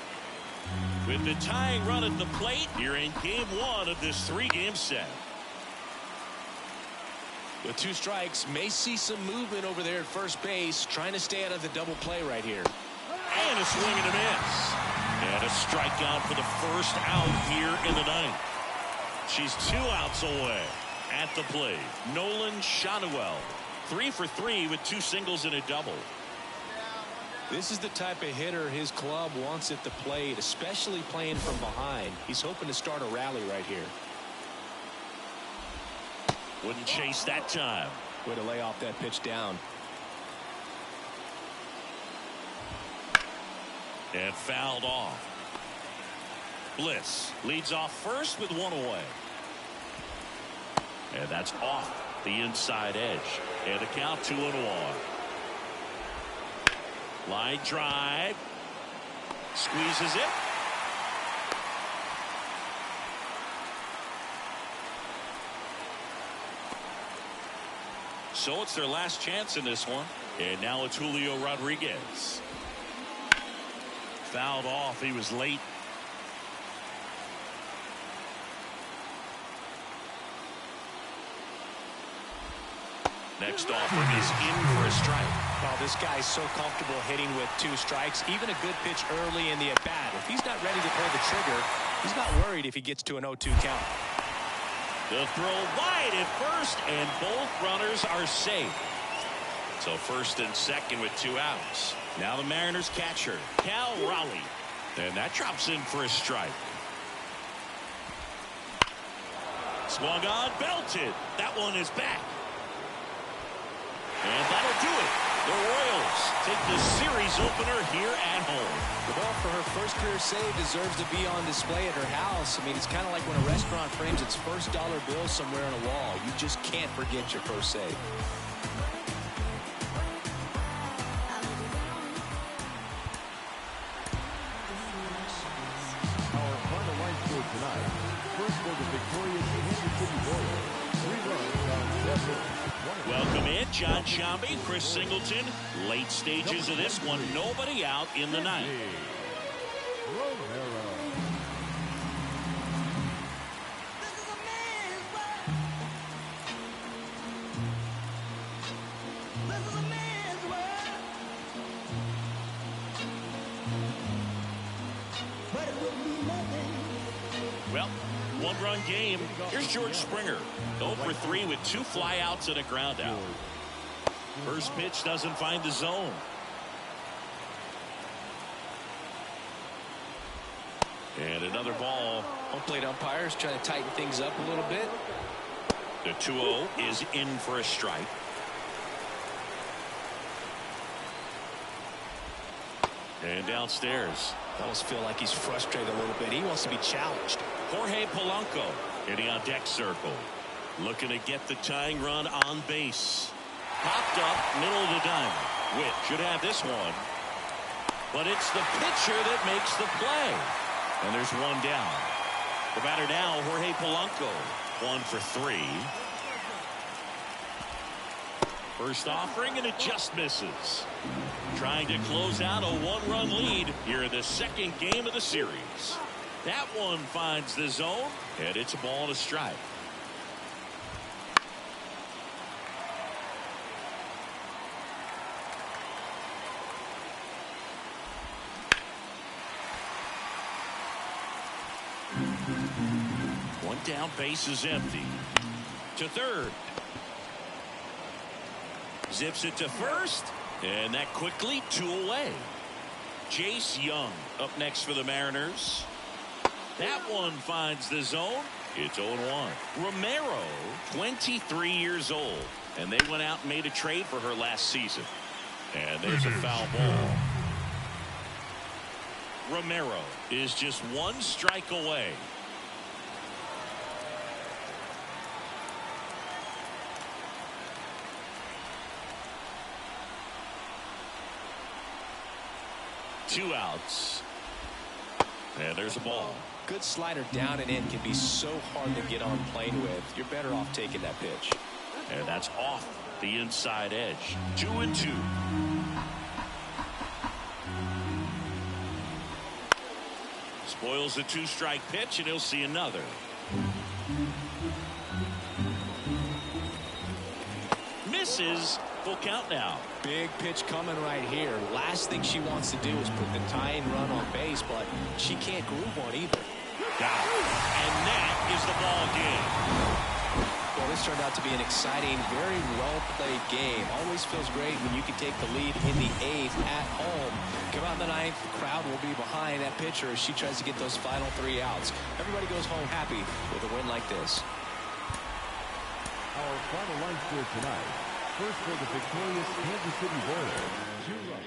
With the tying run at the plate, you're in game 1 of this 3-game set. With 2 strikes, may see some movement over there at first base, trying to stay out of the double play right here. And a swing and a miss. And a strikeout for the first out here in the ninth. She's 2 outs away. At the plate, Nolan Shanuel, 3 for 3 with 2 singles and a double. This is the type of hitter his club wants at the plate, especially playing from behind. He's hoping to start a rally right here. Wouldn't chase that time. Way to lay off that pitch down. And fouled off. Bliss leads off first with 1 away. And that's off the inside edge. And the count 2-1. Line drive. Squeezes it. So it's their last chance in this one. And now it's Julio Rodriguez. Fouled off. He was late. Next offering is in for a strike. Well, this guy's so comfortable hitting with 2 strikes. Even a good pitch early in the at-bat. If he's not ready to pull the trigger, he's not worried if he gets to an 0-2 count. The throw wide at first, and both runners are safe. So first and second with 2 outs. Now the Mariners catcher, Cal Raleigh. And that drops in for a strike. Swung on, belted. That one is back. And that'll do it. The Royals take the series opener here at home. Well, for her first career save, deserves to be on display at her house. I mean, it's kind of like when a restaurant frames its first dollar bill somewhere on a wall. You just can't forget your first save. Our final line score tonight. First for the victorious Kansas City Royals. 3 runs on 7 hits. Welcome in, John Shambi, Chris Singleton. Late stages of this one, nobody out in the ninth. Well, 1-run game. Here's George Springer. 0 for 3 with 2 flyouts and a ground out. First pitch doesn't find the zone. And another ball. Home plate umpires trying to tighten things up a little bit. The 2-0 is in for a strike. And downstairs. I almost feel like he's frustrated a little bit. He wants to be challenged. Jorge Polanco hitting on deck circle. Looking to get the tying run on base. Popped up, middle of the diamond. Witt should have this one. But it's the pitcher that makes the play. And there's 1 down. The batter now, Jorge Polanco. 1 for 3. First offering, and it just misses. Trying to close out a 1-run lead here in the 2nd game of the series. That one finds the zone, and it's a ball and a strike. One down, base is empty. To third. Zips it to first, and that quickly 2 away. Jace Young up next for the Mariners. That one finds the zone. It's 0-1. Romero, 23 years old, and they went out and made a trade for her last season. And there's a foul ball. Romero is just one strike away. Two outs. And there's a ball. Good slider down and in can be so hard to get on plane with. You're better off taking that pitch. And that's off the inside edge. 2-2. Spoils the two-strike pitch, and he'll see another. Misses. Full count now. Big pitch coming right here. Last thing she wants to do is put the tying run on base, but she can't groove one either. Got it. And that is the ball game. Well, this turned out to be an exciting, very well-played game. Always feels great when you can take the lead in the 8th at home. Come out in the 9th, the crowd will be behind that pitcher as she tries to get those final 3 outs. Everybody goes home happy with a win like this. Our final line score tonight. First for the victorious Kansas City Royals, 2 runs.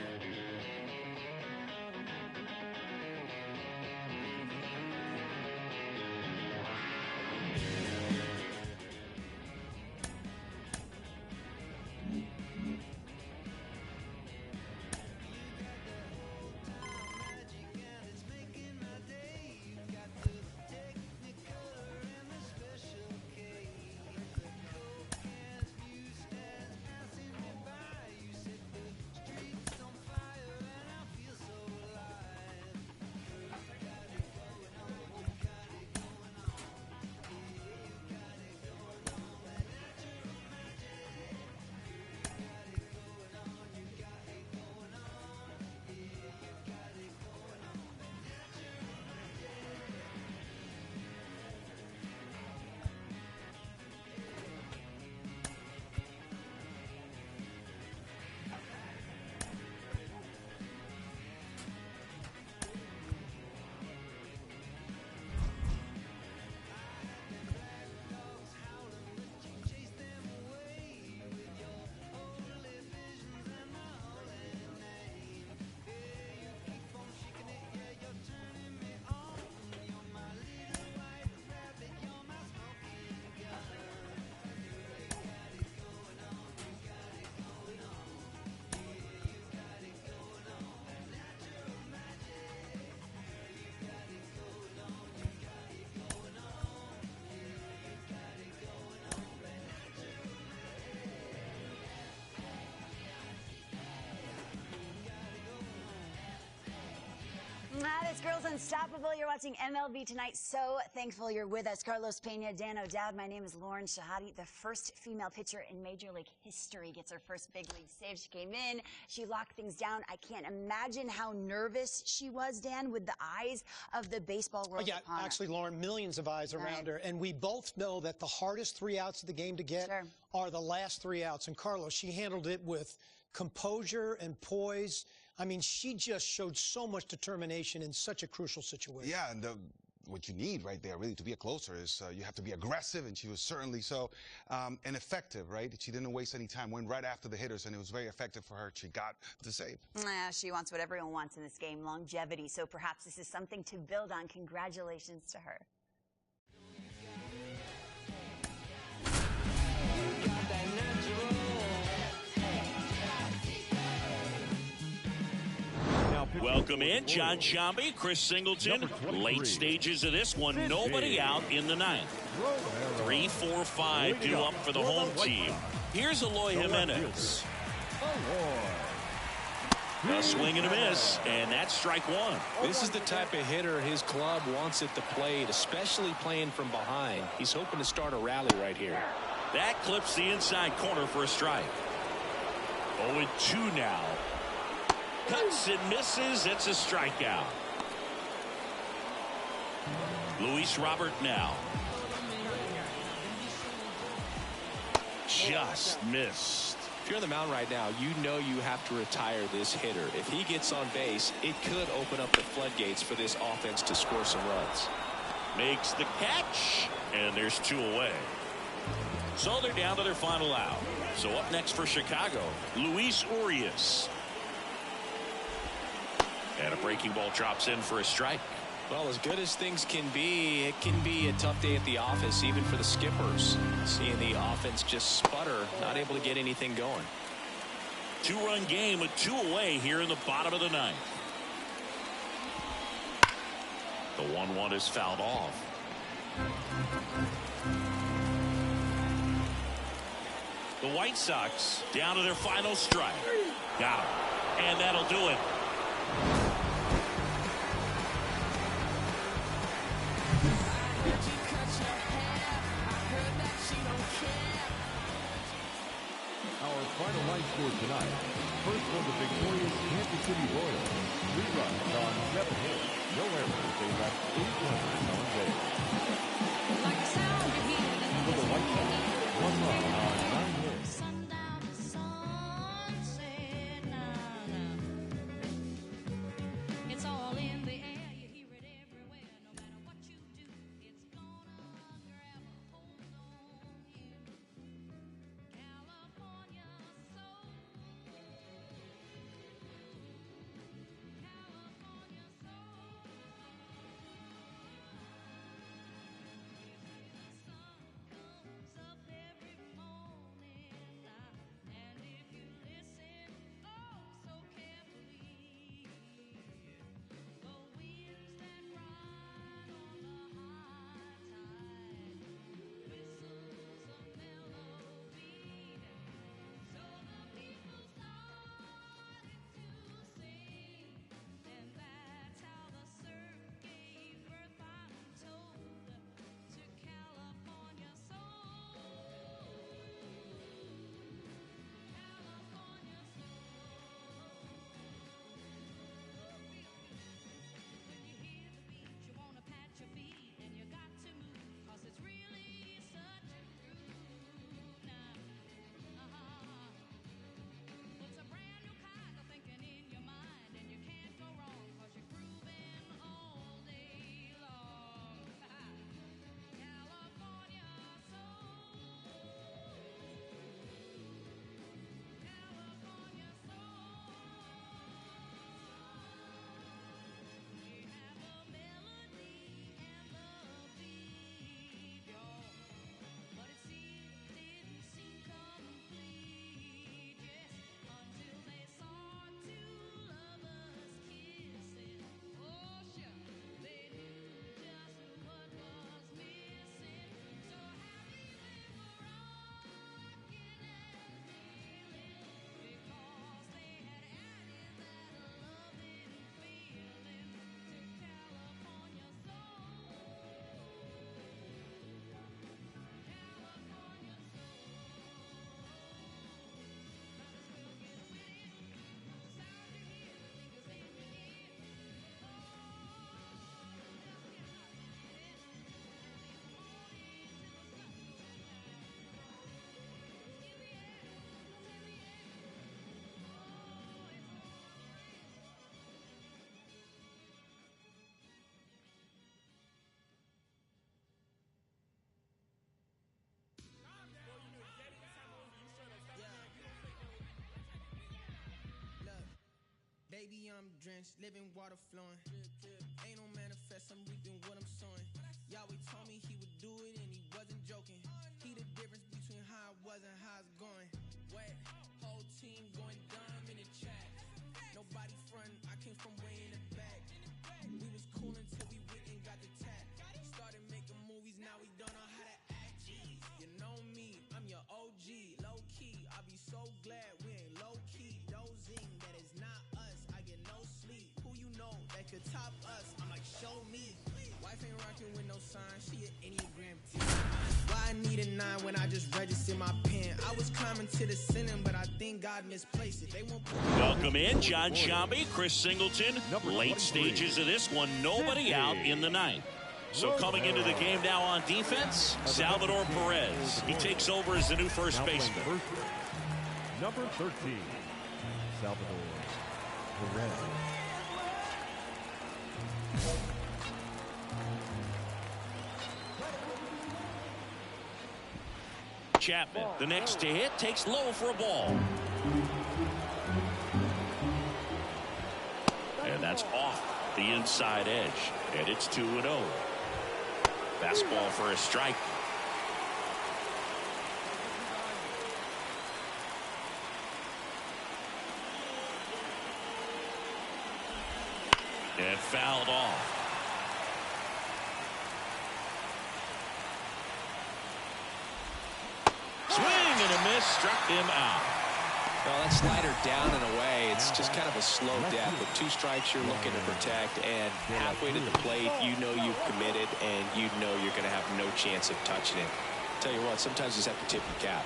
This girl's unstoppable. You're watching MLB Tonight. So thankful you're with us. Carlos Pena, Dan O'Dowd. My name is Lauren Shahadi. The first female pitcher in Major League history gets her first big league save. She came in. She locked things down. I can't imagine how nervous she was, Dan, with the eyes of the baseball world. Yeah, actually, Lauren, millions of eyes around her. And we both know that the hardest 3 outs of the game to get are the last 3 outs. And Carlos, she handled it with composure and poise. I mean, she just showed so much determination in such a crucial situation. Yeah, and what you need right there, really, to be a closer is you have to be aggressive, and she was certainly so, and effective, right? She didn't waste any time, went right after the hitters, and it was very effective for her. She got the save. She wants what everyone wants in this game, longevity, so perhaps this is something to build on. Congratulations to her. Welcome in, John Shambi, Chris Singleton. Late stages of this one, nobody out in the 9th. 3, 4, 5 due up for the home team. Here's Eloy Jimenez. A swing and a miss, and that's strike 1. This is the type of hitter his club wants at the plate, especially playing from behind. He's hoping to start a rally right here. That clips the inside corner for a strike. 0-2 now. Cuts and misses. It's a strikeout. Luis Robert now. Just missed. If you're on the mound right now, you know you have to retire this hitter. If he gets on base, it could open up the floodgates for this offense to score some runs. makes the catch, and there's 2 away. So they're down to their final out. So up next for Chicago, Luis Urias. And a breaking ball drops in for a strike. Well, as good as things can be, it can be a tough day at the office, even for the skippers. Seeing the offense just sputter, not able to get anything going. 2-run game with 2 away here in the bottom of the 9th. The 1-1 is fouled off. The White Sox down to their final strike. Got him. And that'll do it. Our final line score tonight. First for the victorious Kansas City Royals. 3 runs on 7 hits. No errors. They left 8 runners on base. For the White Sox, 1 run on 9 hits. It's all in the air, you hear it everywhere. No matter what you do, it's gonna grab a hold on you. California soul. California soul. The sun comes up every morning, and if you listen, oh, so carefully, the winds that ride on the high tide whistles a melody. So the people started to sing, and that's how the surf gave birth, I'm told, to California soul. California soul. When you hear the beat, you wanna pat your feet, and you got to move, 'cause it's really such a groove now. It's a brand new kind of thinking in your mind, and you can't go wrong, 'cause you're grooving all day long. California soul. California soul. We have a melody and the beat, y'all, but it didn't seem complete, yes, until they saw 2 lovers kissing. Oh, sure, they knew just what was missing. So happy they were rocking and reeling, because they had added that loving feeling to California soul. California soul. Look, baby, I'm drenched, living water flowing. Ain't no manifest, I'm reaping what I'm sowing. Yahweh told me he would do it and he wasn't joking. He the difference between how I was and how it's going. Wet, whole team going dumb in the chat. Nobody frontin', I came from way in the back. We was cool until we went and got the tap. Started making movies, now we don't know how to act. Jeez, you know me, I'm your OG. Low key, I'll be so glad we ain't low key. Dozing, that is not us, I get no sleep. Who you know that could top us? I'm like, show me. Wife ain't rocking with no sign, she an Enneagram 10. Why I need a 9 when I just registered my pen? I was climbing to the ceiling, but I think God misplaced it. They won't Welcome in, John Shambi, Chris Singleton. Late stages of this one, nobody out in the 9th. So coming into the game now on defense, Salvador Perez. He takes over as the new first baseman. Number 13, Salvador Perez. Chapman, the next to hit, takes low for a ball. And that's off the inside edge. And it's 2-0. Fastball for a strike. And fouled off. Swing and a miss, struck him out. Well, that slider down and away, it's just kind of a slow death. With 2 strikes you're looking to protect, and halfway to the plate, you know you've committed, and you know you're going to have no chance of touching it. Tell you what, sometimes you just have to tip your cap.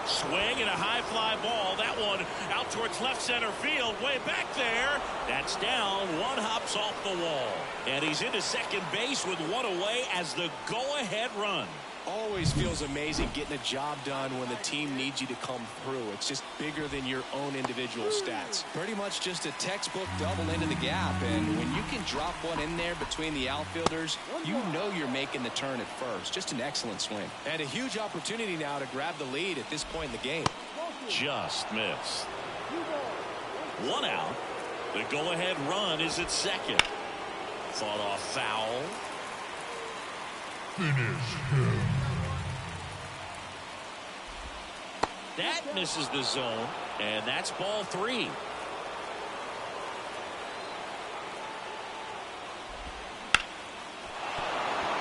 Swing and a high fly ball. That one out towards left center field. Way back there. That's down. One hops off the wall. And he's into second base with 1 away as the go-ahead run. Always feels amazing getting a job done when the team needs you to come through. It's just bigger than your own individual stats. Pretty much just a textbook double into the gap. And when you can drop one in there between the outfielders, you know you're making the turn at first. Just an excellent swing. And a huge opportunity now to grab the lead at this point in the game. Just missed. 1 out. The go-ahead run is at second. Fought off foul. That misses the zone, and that's ball 3.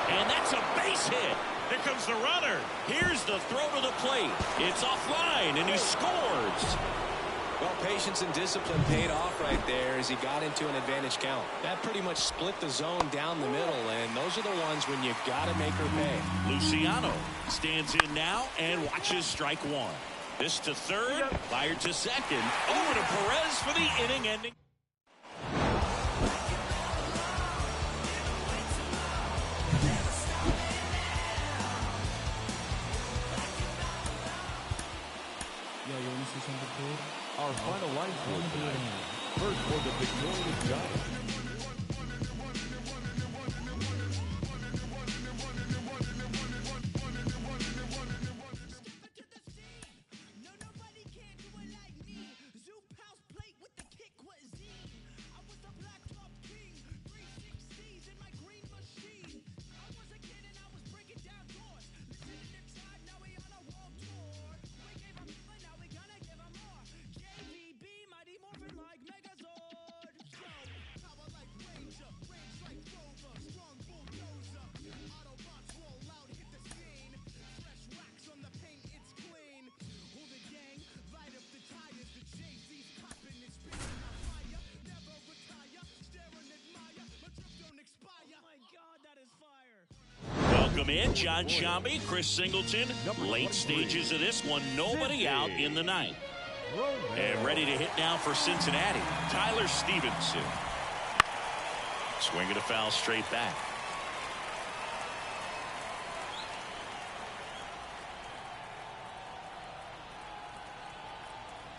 And that's a base hit. Here comes the runner. Here's the throw to the plate. It's offline, and he scores. Well, patience and discipline paid off right there as he got into an advantage count. That pretty much split the zone down the middle, and those are the ones when you got to make her pay. Luciano stands in now and watches strike 1. This to third, fired to second, over to Perez for the inning-ending. Our final line score tonight. First for the victorious Giants. Welcome in, John Shambi, Chris Singleton. Late stages of this one, nobody out in the ninth. And ready to hit now for Cincinnati, Tyler Stevenson. Swinging a foul straight back.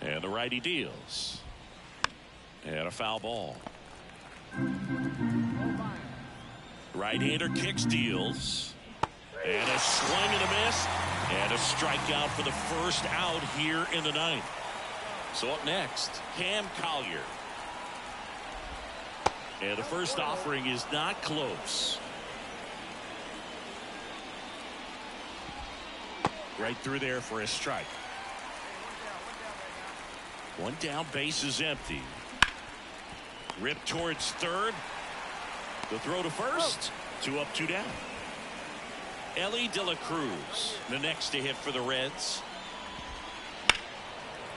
And the righty deals. And a foul ball. Right-hander kicks, deals. And a swing and a miss. And a strikeout for the first out here in the ninth. So up next, Cam Collier. And the first offering is not close. Right through there for a strike. One down, base is empty. Ripped towards third. The throw to first. 2 up, 2 down. Ellie De La Cruz, the next to hit for the Reds.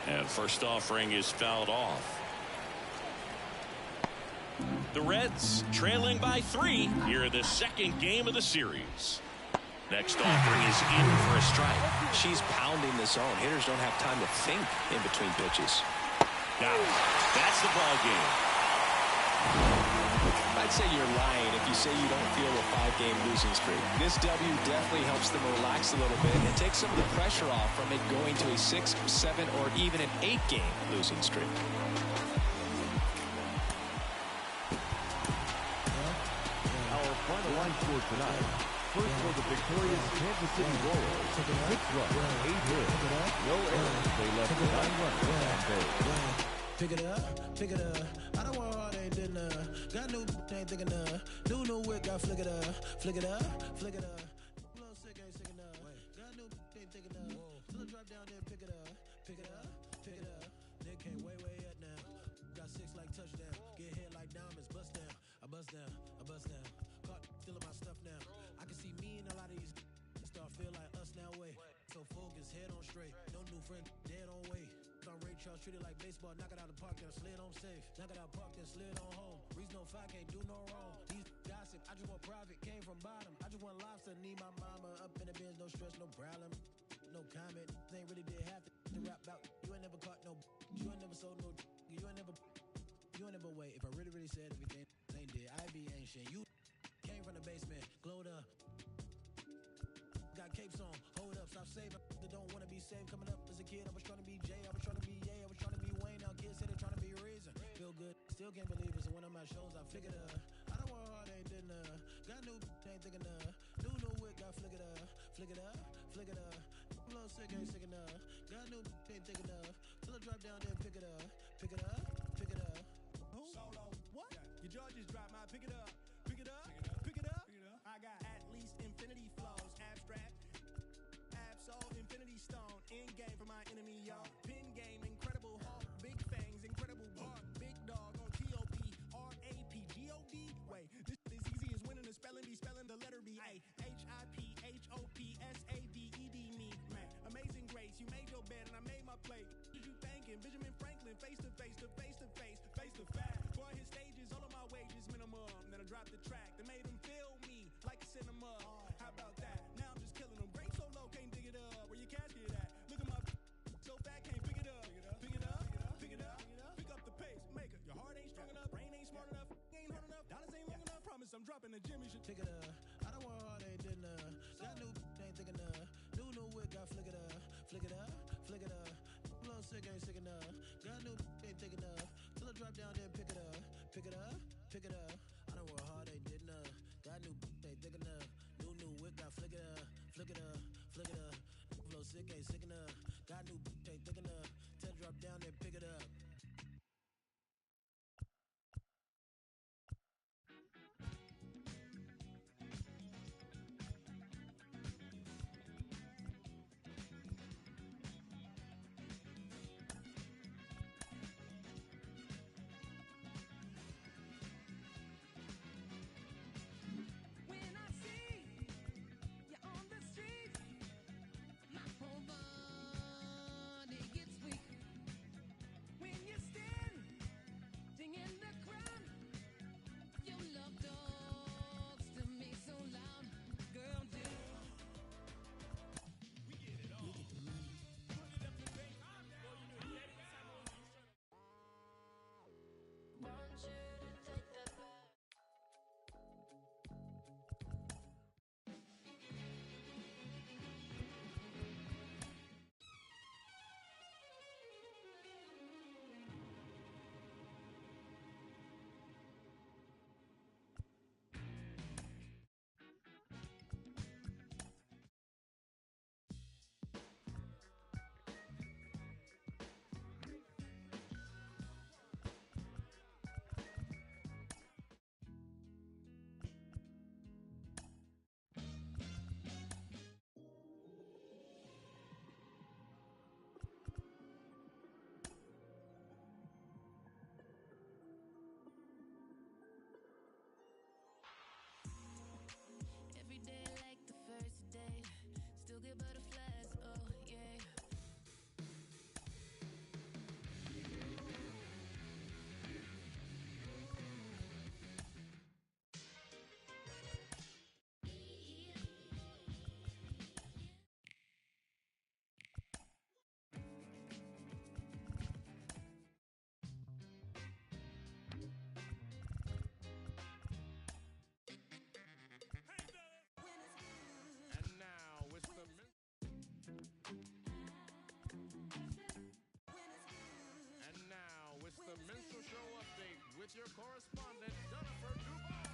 And first offering is fouled off. The Reds trailing by 3 here in the second game of the series. Next offering is in for a strike. She's pounding the zone. Hitters don't have time to think in between pitches. Got it. That's the ball game. I'd say you're lying if you say you don't feel a 5-game losing streak. This W definitely helps them relax a little bit and take some of the pressure off from it going to a 6, 7, or even an 8-game losing streak. Our final line score tonight. First for the victorious Kansas City Royals, 6 runs, 8 hits, no errors. They left 9 runners on base. Pick it up. I don't want hard, ain't did none. Got new, ain't thinking none. New whip, got flick it up. Little sick, ain't sick enough. Got new, ain't thinking none. Till I drop down, then pick it up. Nick can't way up now. Got 6 like touchdown. Get hit like diamonds, bust down. I bust down. Caught stealing my stuff now. I can see me and a lot of these start feel like us now. Wait, so focus, head on straight. No new friend, dead on way. On Ray Charles, treat it like baseball. Knock it out of the park, then slid on safe. Knock it out park, then slid on home. Reason on 5 can't do no wrong. These gossip, I just want private. Came from bottom. I just want lobster. Need my mama up in the bins, no stress, no problem. No comment. They ain't really did half the rap about. You ain't never caught no. You ain't never sold no. You ain't never wait. If I really said everything ain't did, I be ancient. You came from the basement, glowed up. Got capes on, hold up, stop saving. They don't wanna be saved. Coming up as a kid, I was trying to be Jay, I was trying to be Ye, I was trying to be Wayne. Now kids say they're trying to be Reason. Feel good, still can't believe it. So one of my shows, I figured I don't want hard, ain't did none. Got new, ain't thinking none. New whip, got flick it up. Little sick, ain't sick enough. Got new, ain't thick enough. Till I drop down, then pick it up. Solo. What? Your jaw just dropped my pick it up. I got at least infinity flows. Abstract. Absol infinity stone. In game for my enemy, y'all. Pin game, incredible hawk. Big fangs, incredible bark. Big dog on TOP. RAP. GOD. Wait, this is easy as winning the spelling bee. Spelling the letter B. A. HIPHOPSADED. Me. Man, amazing grace. You made your bed and I made my plate. What you thinking? Benjamin Franklin. Face to face. Boy, his stages, all of my wages minimum. Then I dropped the track that made him feel me like a cinema. How about that? Now I'm just killing them. Break so low, can't dig it up. Where your casket at? Look at my so fat, can't pick it up. Pick up the pace, maker. Your heart ain't strong enough, brain ain't smart enough, ain't hard enough, dollars ain't long enough. Promise I'm dropping the gym. You should Pick it up. I don't want hard, ain't did none. Got new, ain't thinking none. New whip, got flick it up. Little sick, ain't sick enough. Got new, ain't thinking enough. Till I drop down, then pick it up. I don't work hard, ain't did none. Got new, ain't thick enough. New whip, got flick it up. Flow sick, ain't sick enough. Got new, ain't thick enough. Till I drop down, then pick it up. with your correspondent, Jennifer Duval.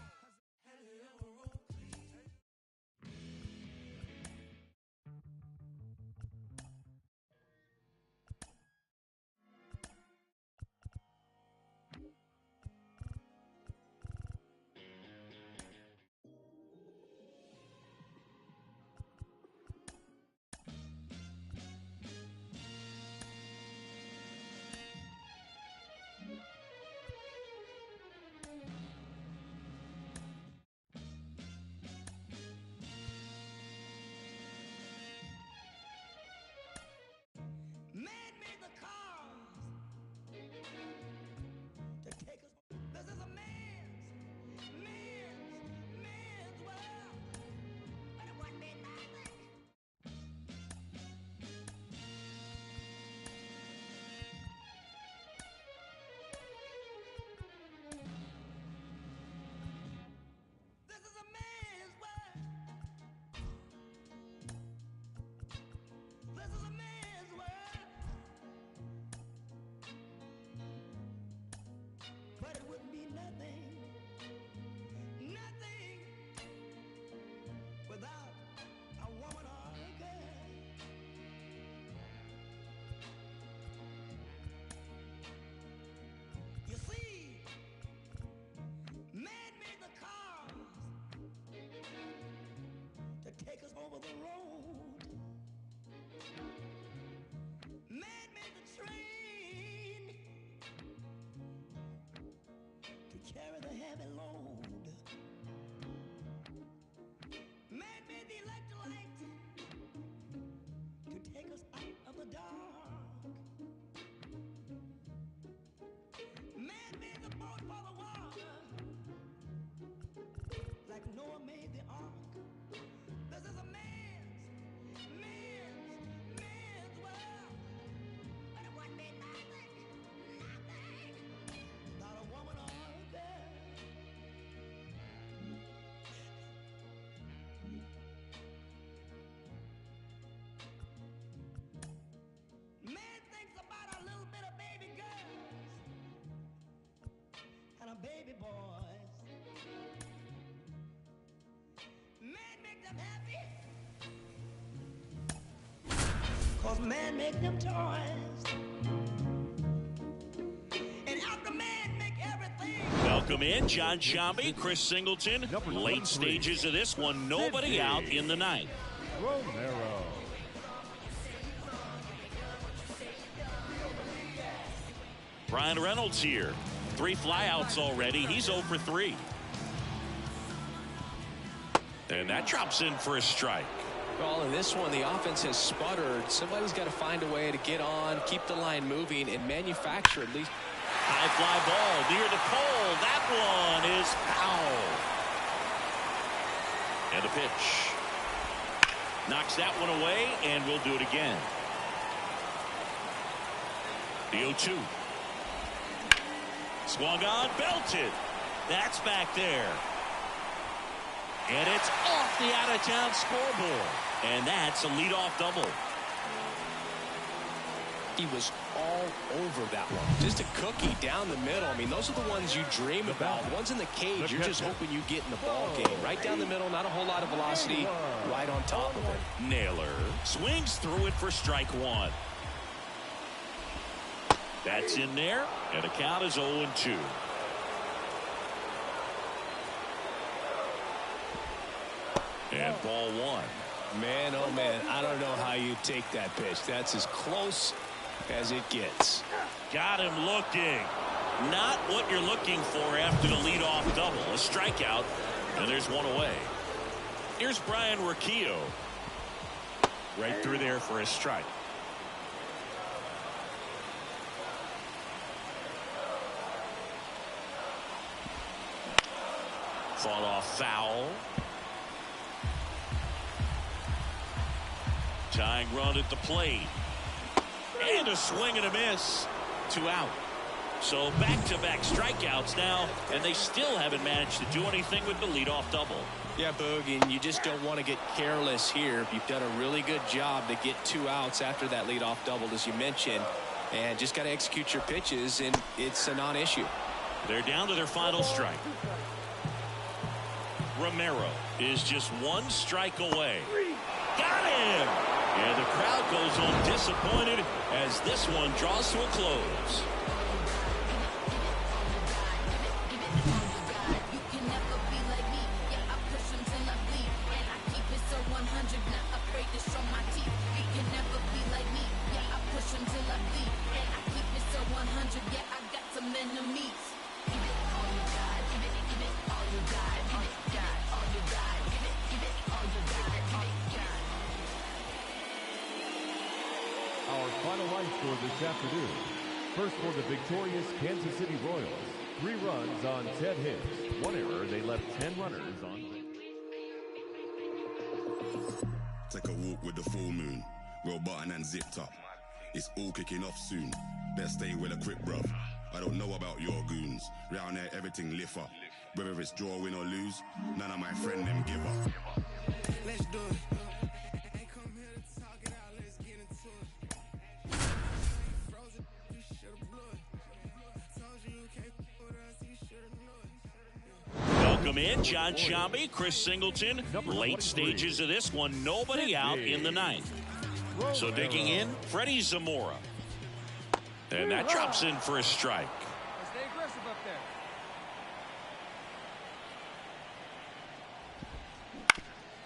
over the road. Man made the train to carry the heavy load. Man made the electrolyte to take us out of the dark. Man made the boat for the water, like Noah made the ark. This is a man's world. But it wouldn't be nothing without a woman or a girl. Man thinks about a little bit of baby girls and a baby boys. Man make them happy, 'cause man make them toys. And after man make everything. Welcome in, John Shambi, Chris Singleton. Late stages of this one, nobody out in the ninth. Romero. Brian Reynolds here. 3 flyouts already. He's 0 for 3. And that drops in for a strike. Well, in this one, the offense has sputtered. Somebody's got to find a way to get on, keep the line moving, and manufacture at least. High fly ball near the pole. That one is foul. And a pitch. Knocks that one away, and we'll do it again. The 0-2. Swung on, belted. That's back there. And it's off the out-of-town scoreboard. And that's a leadoff double. He was all over that one. Just a cookie down the middle. I mean, those are the ones you dream about. Ones in the cage, you're just hoping you get in the ball game. Right down the middle, not a whole lot of velocity, right on top of it. Naylor swings through it for strike 1. That's in there, and the count is 0-2. And ball 1. Man, oh man, I don't know how you take that pitch. That's as close as it gets. Got him looking. Not what you're looking for after the leadoff double. A strikeout, and there's one away. Here's Brian Riccio. Right through there for a strike. Fought off foul. Tying run at the plate. And a swing and a miss. 2 out. So back-to-back strikeouts now, and they still haven't managed to do anything with the leadoff double. Yeah, Boog, and you just don't want to get careless here. You've done a really good job to get 2 outs after that leadoff double, as you mentioned, and just got to execute your pitches, and it's a non-issue. They're down to their final strike. Romero is just 1 strike away. Got him! And the crowd goes home disappointed as this one draws to a close. Our final line score this afternoon. First for the victorious Kansas City Royals. 3 runs on 10 hits. 1 error. They left 10 runners on. Take a walk with the full moon. Roll button and zipped up. It's all kicking off soon. Best stay with a quick bruv. I don't know about your goons. Round there everything lift up. Whether it's draw, win or lose, none of my friend them give up. Let's do it. Ain't come here to talk it out. Let's get into it. Frozen, you should've blew it. Told you you can't with us, you should've known. Welcome in, John Shambi, Chris Singleton. Late stages of this one, nobody out in the ninth. So digging in, Freddie Zamora. And that drops in for a strike. Stay aggressive up there.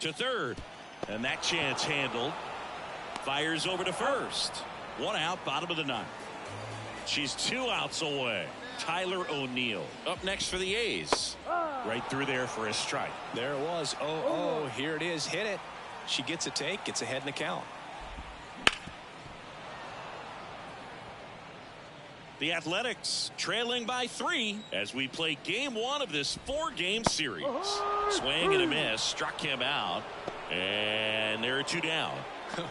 To third. And that chance handled. Fires over to first. 1 out, bottom of the 9th. She's 2 outs away. Tyler O'Neill up next for the A's. Right through there for a strike. There it was. Oh, here it is. Hit it. She gets a take, gets ahead in the count. The Athletics trailing by 3 as we play game 1 of this 4-game series. Swing and a miss, struck him out, and there are 2 down.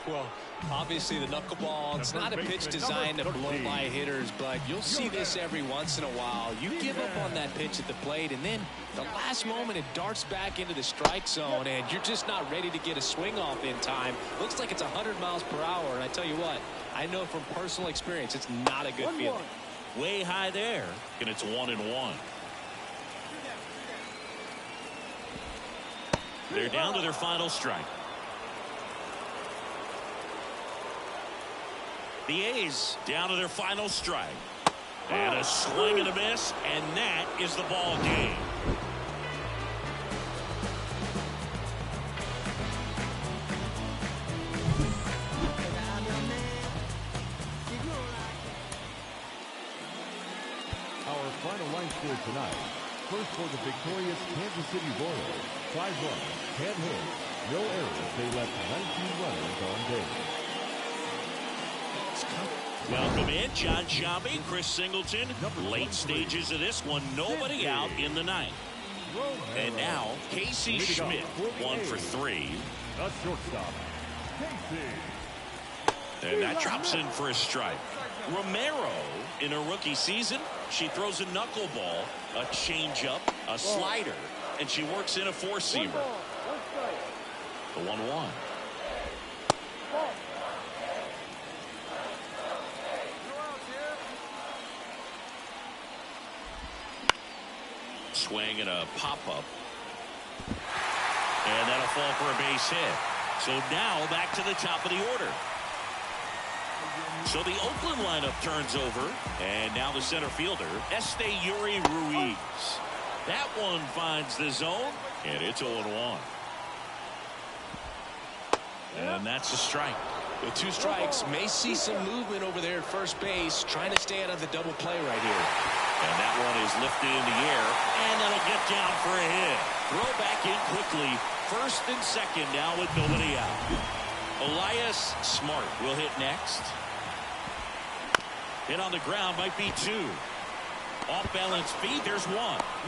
Well, obviously the knuckleball, it's not a pitch designed to blow by hitters, but you'll see this every once in a while. You give up on that pitch at the plate, and then the last moment it darts back into the strike zone, and you're just not ready to get a swing off in time. Looks like it's 100 miles per hour, and I tell you what, I know from personal experience it's not a good feeling. Way high there, and it's 1-1. They're down to their final strike. The A's down to their final strike. And a swing and a miss, and that is the ball game. Our final line score tonight. First for the victorious Kansas City Royals. 5 runs, 10 hits, no errors. They left 19 runners on base. Welcome in, John Sciambi, Chris Singleton. Late stages of this one, nobody out in the 9th. And now, Casey Schmidt, 1 for 3. The shortstop, Casey. And that drops in for a strike. Romero, in her rookie season, she throws a knuckleball, a changeup, a slider, and she works in a 4-seamer. The 1-1. Swing and a pop-up. And that'll fall for a base hit. So now back to the top of the order. So the Oakland lineup turns over. And now the center fielder, Yuri Ruiz. That one finds the zone. And it's 0-1. And that's a strike. With 2 strikes, may see some movement over there at first base, trying to stay out of the double play right here. And that one is lifted in the air, and that'll get down for a hit. Throw back in quickly. First and second now with nobody out. Elias Smart will hit next. Hit on the ground, might be 2. Off balance feet, there's 1.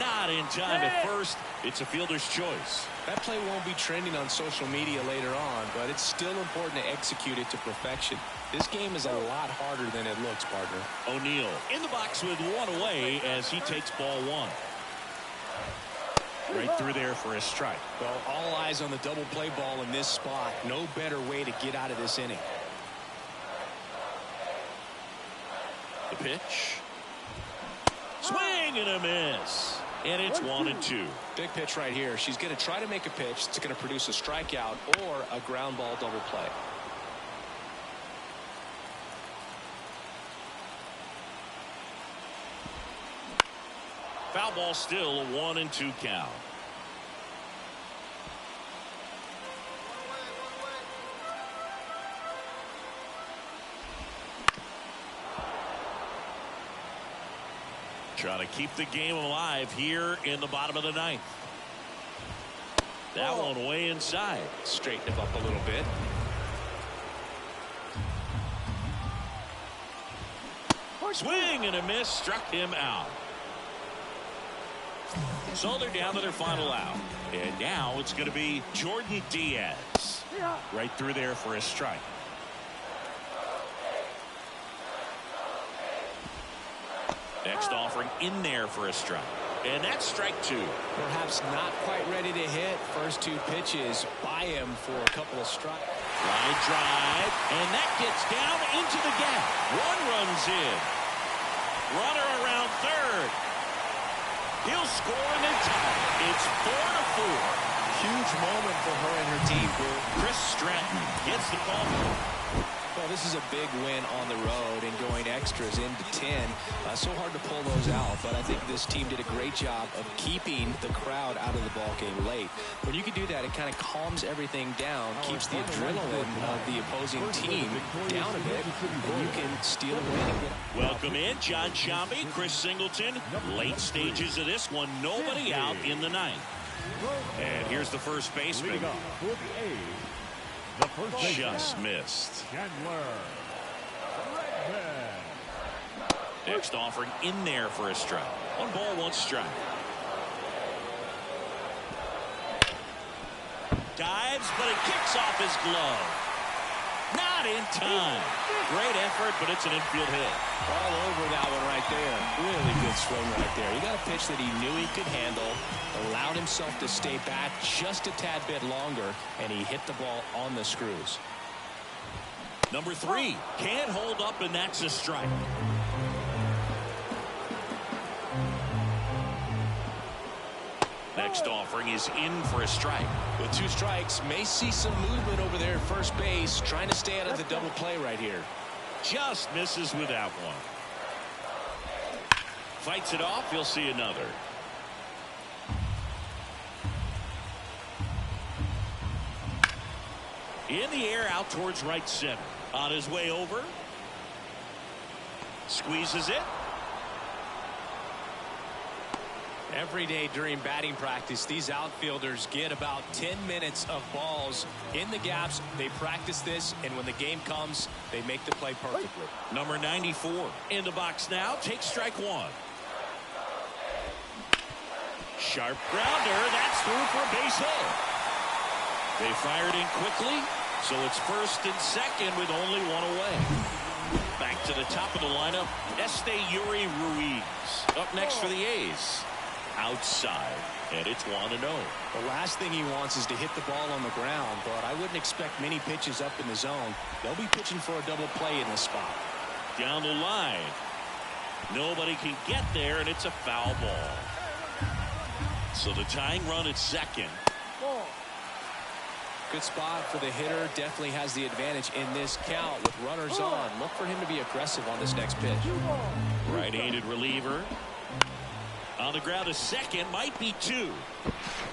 Not in time at first. It's a fielder's choice. That play won't be trending on social media later on, but it's still important to execute it to perfection. This game is a lot harder than it looks, partner. O'Neill in the box with 1 away as he takes ball 1. Right through there for a strike. Well, all eyes on the double play ball in this spot. No better way to get out of this inning. The pitch. Swing and a miss. And it's 1-2. Big pitch right here. She's going to try to make a pitch that's going to produce a strikeout or a ground ball double play. Foul ball still, a 1-2 count. Trying to keep the game alive here in the bottom of the 9th. That one way inside. Straighten him up a little bit. Swing and a miss, struck him out. So they're down to their final out. And now it's going to be Jordan Diaz. Right through there for a strike. Next offering in there for a strike. And that's strike 2. Perhaps not quite ready to hit. First 2 pitches by him for a couple of strikes. Line drive. And that gets down into the gap. 1 runs in. Runner around third. He'll score in the tie. It's 4-4. Huge moment for her and her team. Chris Stratton gets the call. Well, this is a big win on the road and going extras into 10. So hard to pull those out, but I think this team did a great job of keeping the crowd out of the ball game late. When you can do that, it kind of calms everything down, keeps the adrenaline of the opposing team down a bit, and you can steal a win and get it. Welcome in, John Shambi, Chris Singleton. Late stages of this one, nobody out in the ninth. And here's the first baseman. Just missed. Next offering in there for a strike. 1 ball, 1 strike. Dives, but it kicks off his glove. Not in time. Great effort, but it's an infield hit. All over that one right there. Really good swing right there. He got a pitch that he knew he could handle, allowed himself to stay back just a tad bit longer, and he hit the ball on the screws. Number 3 can't hold up, and that's a strike. Next offering is in for a strike. With 2 strikes, may see some movement over there at first base, trying to stay out of the double play right here. Just misses with that one. Fights it off. He'll see another. In the air, out towards right center. On his way over. Squeezes it. Every day during batting practice, these outfielders get about 10 minutes of balls in the gaps. They practice this, and when the game comes, they make the play perfectly. Number 94 in the box now. Takes strike 1. Sharp grounder. That's through for a base hit. They fired in quickly, so it's first and second with only 1 away. Back to the top of the lineup, Yuri Ruiz. Up next for the A's. Outside, and it's 1-0. The last thing he wants is to hit the ball on the ground, but I wouldn't expect many pitches up in the zone. They'll be pitching for a double play in this spot. Down the line. Nobody can get there, and it's a foul ball. So the tying run at second. Good spot for the hitter. Definitely has the advantage in this count with runners on. Look for him to be aggressive on this next pitch. Right-handed reliever. On the ground to second, might be 2.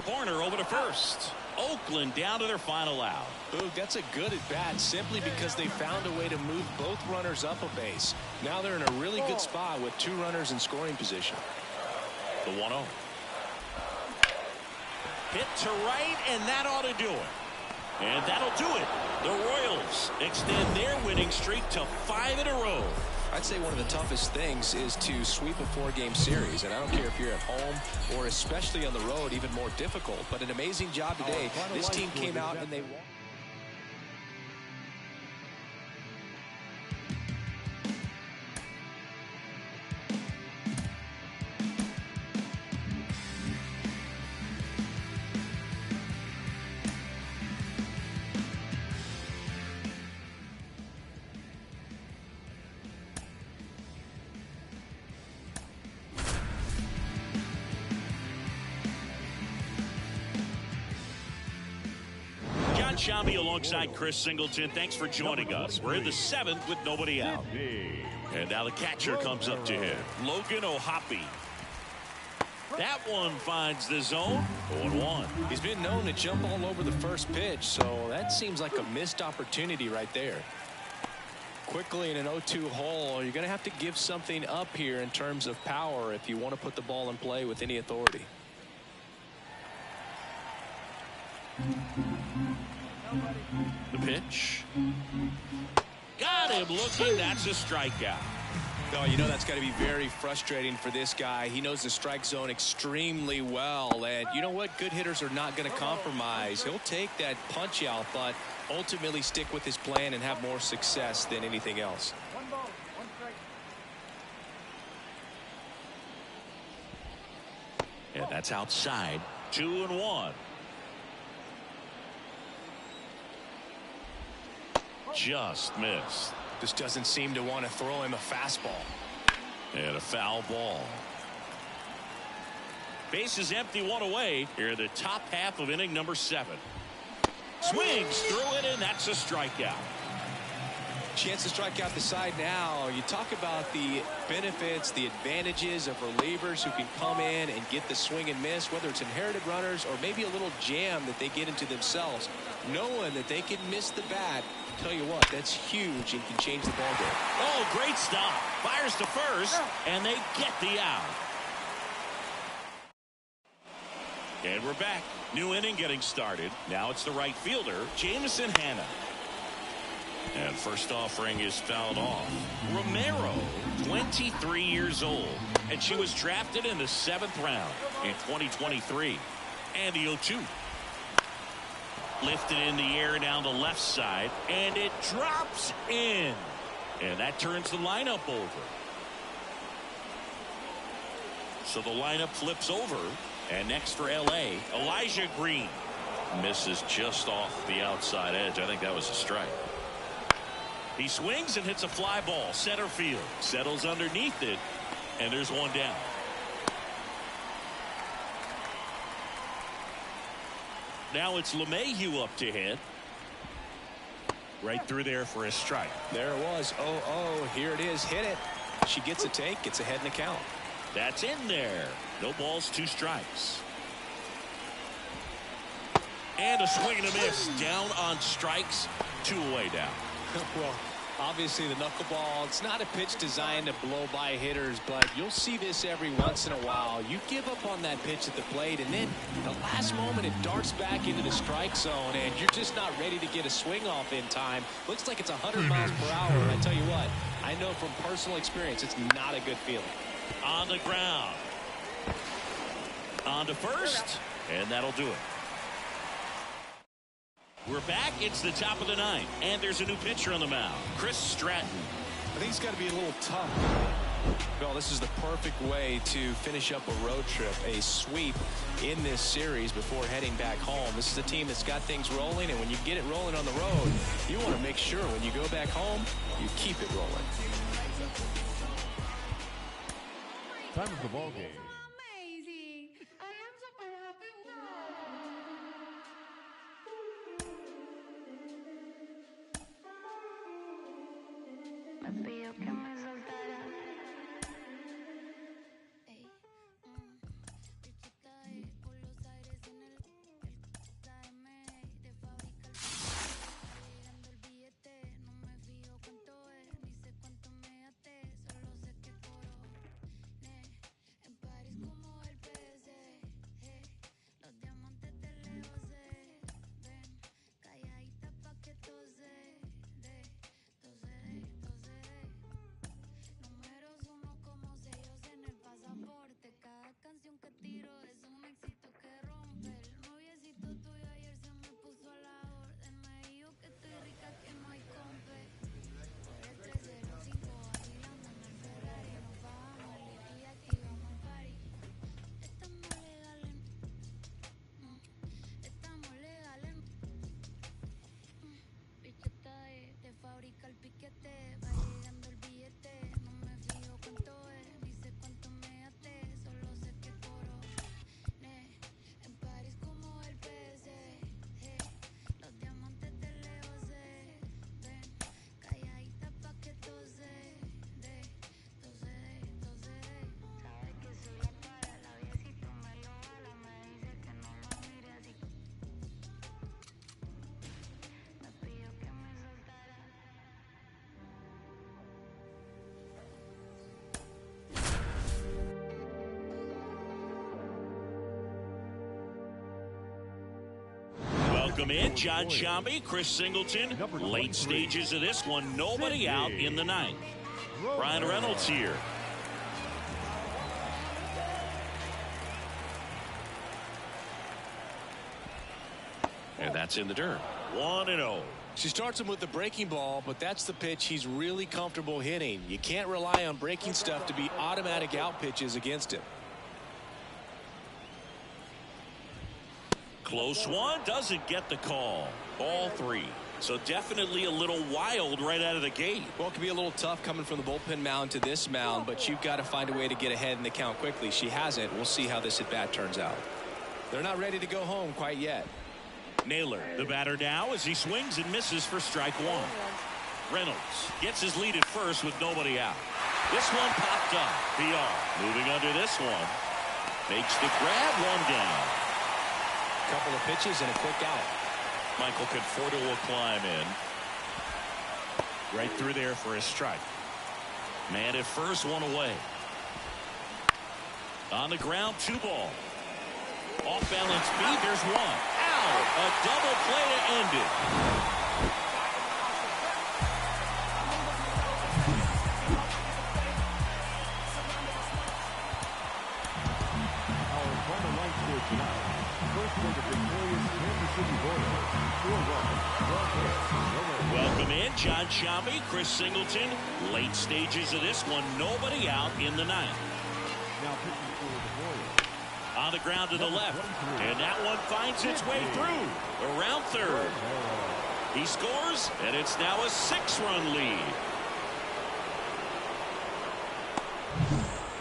Corner over to first. Oakland down to their final out. Ooh, that's a good at bat simply because they found a way to move both runners up a base. Now they're in a really good spot with 2 runners in scoring position. The 1-0. Hit to right, and that ought to do it. And that'll do it. The Royals extend their winning streak to 5 in a row. I'd say one of the toughest things is to sweep a 4-game series, and I don't care if you're at home or especially on the road, even more difficult. But an amazing job today. This team came out and they won. Shambi alongside Chris Singleton. Thanks for joining us. We're in the 7th with nobody out. And now the catcher comes up to him. Logan O'Hoppe. That one finds the zone. 0-1. He's been known to jump all over the first pitch, so that seems like a missed opportunity right there. Quickly in an 0-2 hole, you're going to have to give something up here in terms of power if you want to put the ball in play with any authority. The pitch. Got him looking. That's a strikeout. Oh, you know that's got to be very frustrating for this guy. He knows the strike zone extremely well. And you know what? Good hitters are not going to compromise. He'll take that punch out, but ultimately stick with his plan and have more success than anything else. 1 ball, 1 strike. And that's outside. 2-1. Just missed. Just doesn't seem to want to throw him a fastball. And a foul ball. Base is empty, 1 away. Here in the top half of inning number 7. Swings through it, and that's a strikeout. Chance to strike out the side now. You talk about the benefits, the advantages of relievers who can come in and get the swing and miss, whether it's inherited runners or maybe a little jam that they get into themselves. Knowing that they can miss the bat, tell you what, that's huge and can change the ball game. Oh, great stop. Fires to first, and they get the out. And we're back. New inning getting started. Now it's the right fielder, Jamison Hanna. And first offering is fouled off. Romero, 23 years old, and she was drafted in the 7th round in 2023. And the 0-2. Lifted in the air down the left side, and it drops in. And that turns the lineup over. So the lineup flips over. And next for L.A., Elijah Green. Misses just off the outside edge. I think that was a strike. He swings and hits a fly ball. Center field. Settles underneath it. And there's one down. Now it's LeMahieu up to hit. Right through there for a strike. There it was. 0-0. Here it is. Hit it. She gets a take. Gets ahead in the count. That's in there. No balls, 2 strikes. And a swing and a miss. Down on strikes. 2 away down. Well, obviously the knuckleball, it's not a pitch designed to blow by hitters, but you'll see this every once in a while. You give up on that pitch at the plate, and then the last moment it darts back into the strike zone, and you're just not ready to get a swing off in time. Looks like it's 100 miles per hour, and I tell you what, I know from personal experience it's not a good feeling. On the ground. On to first, and that'll do it. We're back. It's the top of the 9th, and there's a new pitcher on the mound, Chris Stratton. I think it's got to be a little tough. Well, this is the perfect way to finish up a road trip, a sweep in this series before heading back home. This is a team that's got things rolling, and when you get it rolling on the road, you want to make sure when you go back home, you keep it rolling. Time of the ball game. Welcome in, John Sciambi, Chris Singleton. Late stages of this one, nobody out in the 9th. Brian Reynolds here. And that's in the dirt. 1-0. She starts him with the breaking ball, but that's the pitch he's really comfortable hitting. You can't rely on breaking stuff to be automatic out pitches against him. Close one, doesn't get the call. Ball 3. So definitely a little wild right out of the gate. Well, it can be a little tough coming from the bullpen mound to this mound, but you've got to find a way to get ahead in the count quickly. She hasn't. We'll see how this at bat turns out. They're not ready to go home quite yet. Naylor, the batter now, as he swings and misses for strike 1. Reynolds gets his lead at first with nobody out. This one popped up. PR moving under this one. Makes the grab, one down. Couple of pitches and a quick out. Michael Conforto will climb in. Right through there for a strike. Man at first, one away. On the ground, 2 ball. Off balance beat, there's one. Ow! A double play to end it. Our final line score tonight. First for the victorious Kansas City Royals. 4 runs, 12 hits, no errors. Welcome in, John Sciambi, Chris Singleton. Late stages of this one, nobody out in the ninth. Now pitching for the Royals. On the ground to the left, and that one finds its way through around third. He scores, and it's now a 6-run lead.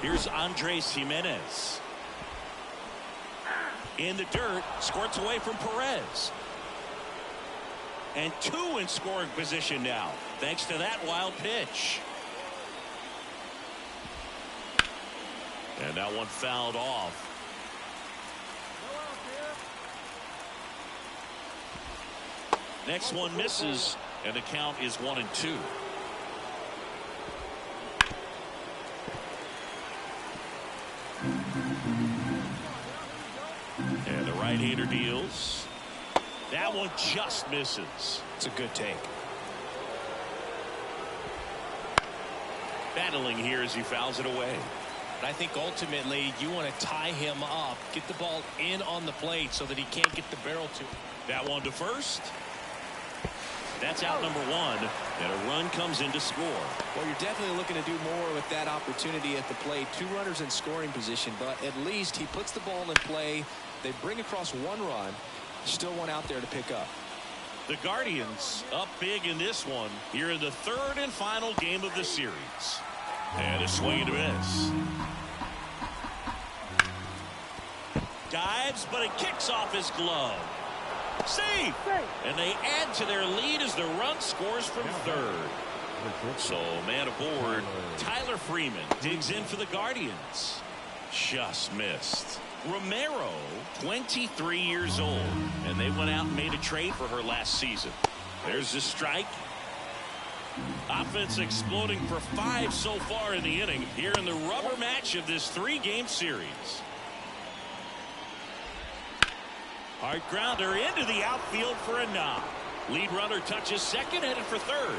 Here's Andres Jimenez. In the dirt, squirts away from Perez. And 2 in scoring position now, thanks to that wild pitch. And that one fouled off. Next one misses, and the count is 1-2. And the right-hander deals. That one just misses. It's a good take. Battling here as he fouls it away. But I think ultimately you want to tie him up, get the ball in on the plate so that he can't get the barrel to. That one to first. That's out number 1, and a run comes in to score. Well, you're definitely looking to do more with that opportunity at the plate. 2 runners in scoring position, but at least he puts the ball in play. They bring across 1 run. Still one out there to pick up. The Guardians up big in this one here in the 3rd and final game of the series. And a swing and a miss. Dives, but it kicks off his glove. Safe! And they add to their lead as the run scores from third. So, man aboard, Tyler Freeman digs in for the Guardians. Just missed. Romero, 23 years old, and they went out and made a trade for her last season. There's the strike. Offense exploding for 5 so far in the inning here in the rubber match of this 3-game series. Hard grounder into the outfield for a knock. Lead runner touches second, headed for third.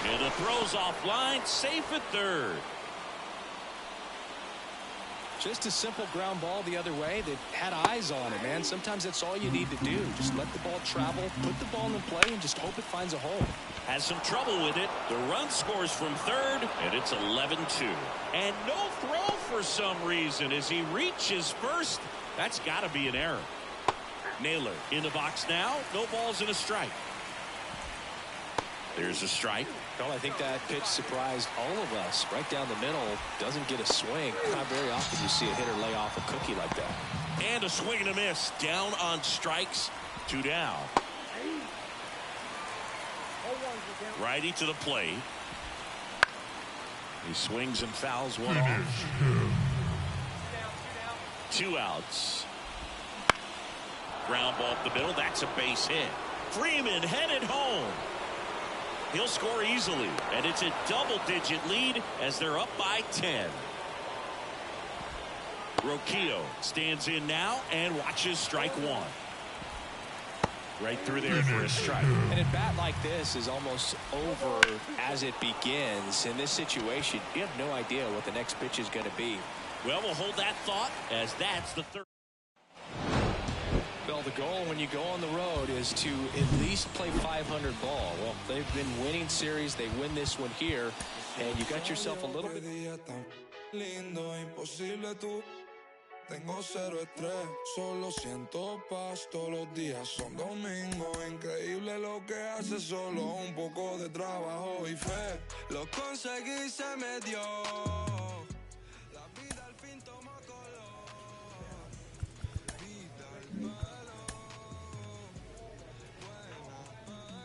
And the throw's offline, safe at third. Just a simple ground ball the other way that had eyes on it, man. Sometimes that's all you need to do. Just let the ball travel, put the ball in play, and just hope it finds a hole. Has some trouble with it. The run scores from third, and it's 11-2. And no throw for some reason as he reaches first. That's got to be an error. Naylor in the box now. No balls and a strike. There's a strike. Well, I think that pitch surprised all of us. Right down the middle, doesn't get a swing. Not very often you see a hitter lay off a cookie like that. And a swing and a miss. Down on strikes. 2 down. Righty to the plate. He swings and fouls one off. 2 outs. Ground ball up the middle. That's a base hit. Freeman headed home. He'll score easily, and it's a double-digit lead as they're up by 10. Roquillo stands in now and watches strike 1. Right through there for a strike. And a bat like this is almost over as it begins. In this situation, you have no idea what the next pitch is going to be. Well, we'll hold that thought as that's the third. Well, the goal when you go on the road is to at least play 500 ball. Well, they've been winning series. They win this one here, and you got yourself a little bit. Tengo cero estrés, solo siento paz. Todos los días son domingo. Increíble lo que hace, solo un poco de trabajo y fe. Lo conseguí, se me dio. La vida al fin toma color. Vida al palo. Buena paga.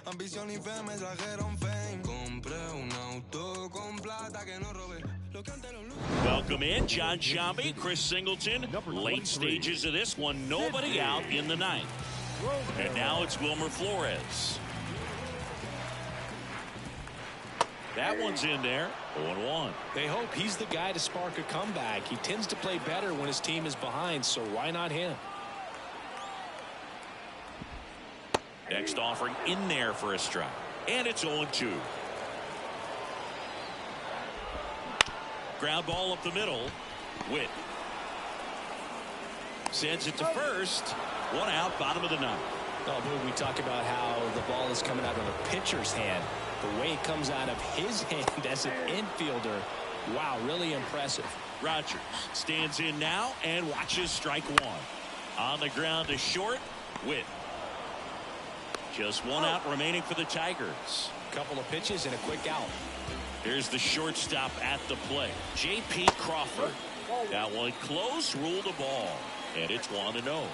Ambición y fe me trajeron fame. Compré un auto con plata que no robé. Lo que antes los Welcome in, John Shambi, Chris Singleton. Late stages of this one, nobody out in the ninth. And now it's Wilmer Flores. That one's in there, 0-1. They hope he's the guy to spark a comeback. He tends to play better when his team is behind, so why not him? Next offering in there for a strike. And it's 0-2. Ground ball up the middle. Witt sends it to first. One out, bottom of the ninth. Oh, boy, we talk about how the ball is coming out of a pitcher's hand. The way it comes out of his hand as an infielder, wow, really impressive. Rogers stands in now and watches strike one. On the ground to short. Witt. Just one out remaining for the Tigers. Couple of pitches and a quick out. Here's the shortstop at the plate, J.P. Crawford. That one close, ruled the ball, and it's 1-0.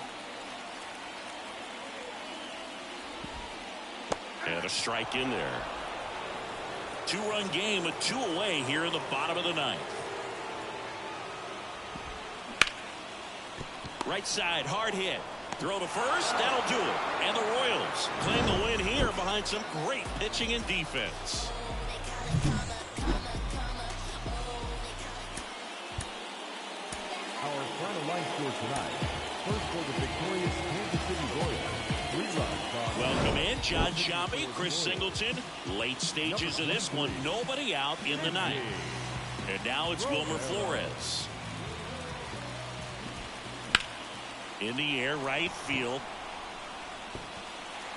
And a strike in there. Two-run game with two away here in the bottom of the ninth. Right side, hard hit. Throw to first, that'll do it. And the Royals claim the win here behind some great pitching and defense. Our final line score tonight. First for the victorious Kansas City Royals. 3 runs on. Welcome in, John Shambi, Chris Singleton. Late stages of this one, nobody out in the ninth. And now it's Wilmer Flores. In the air, right field.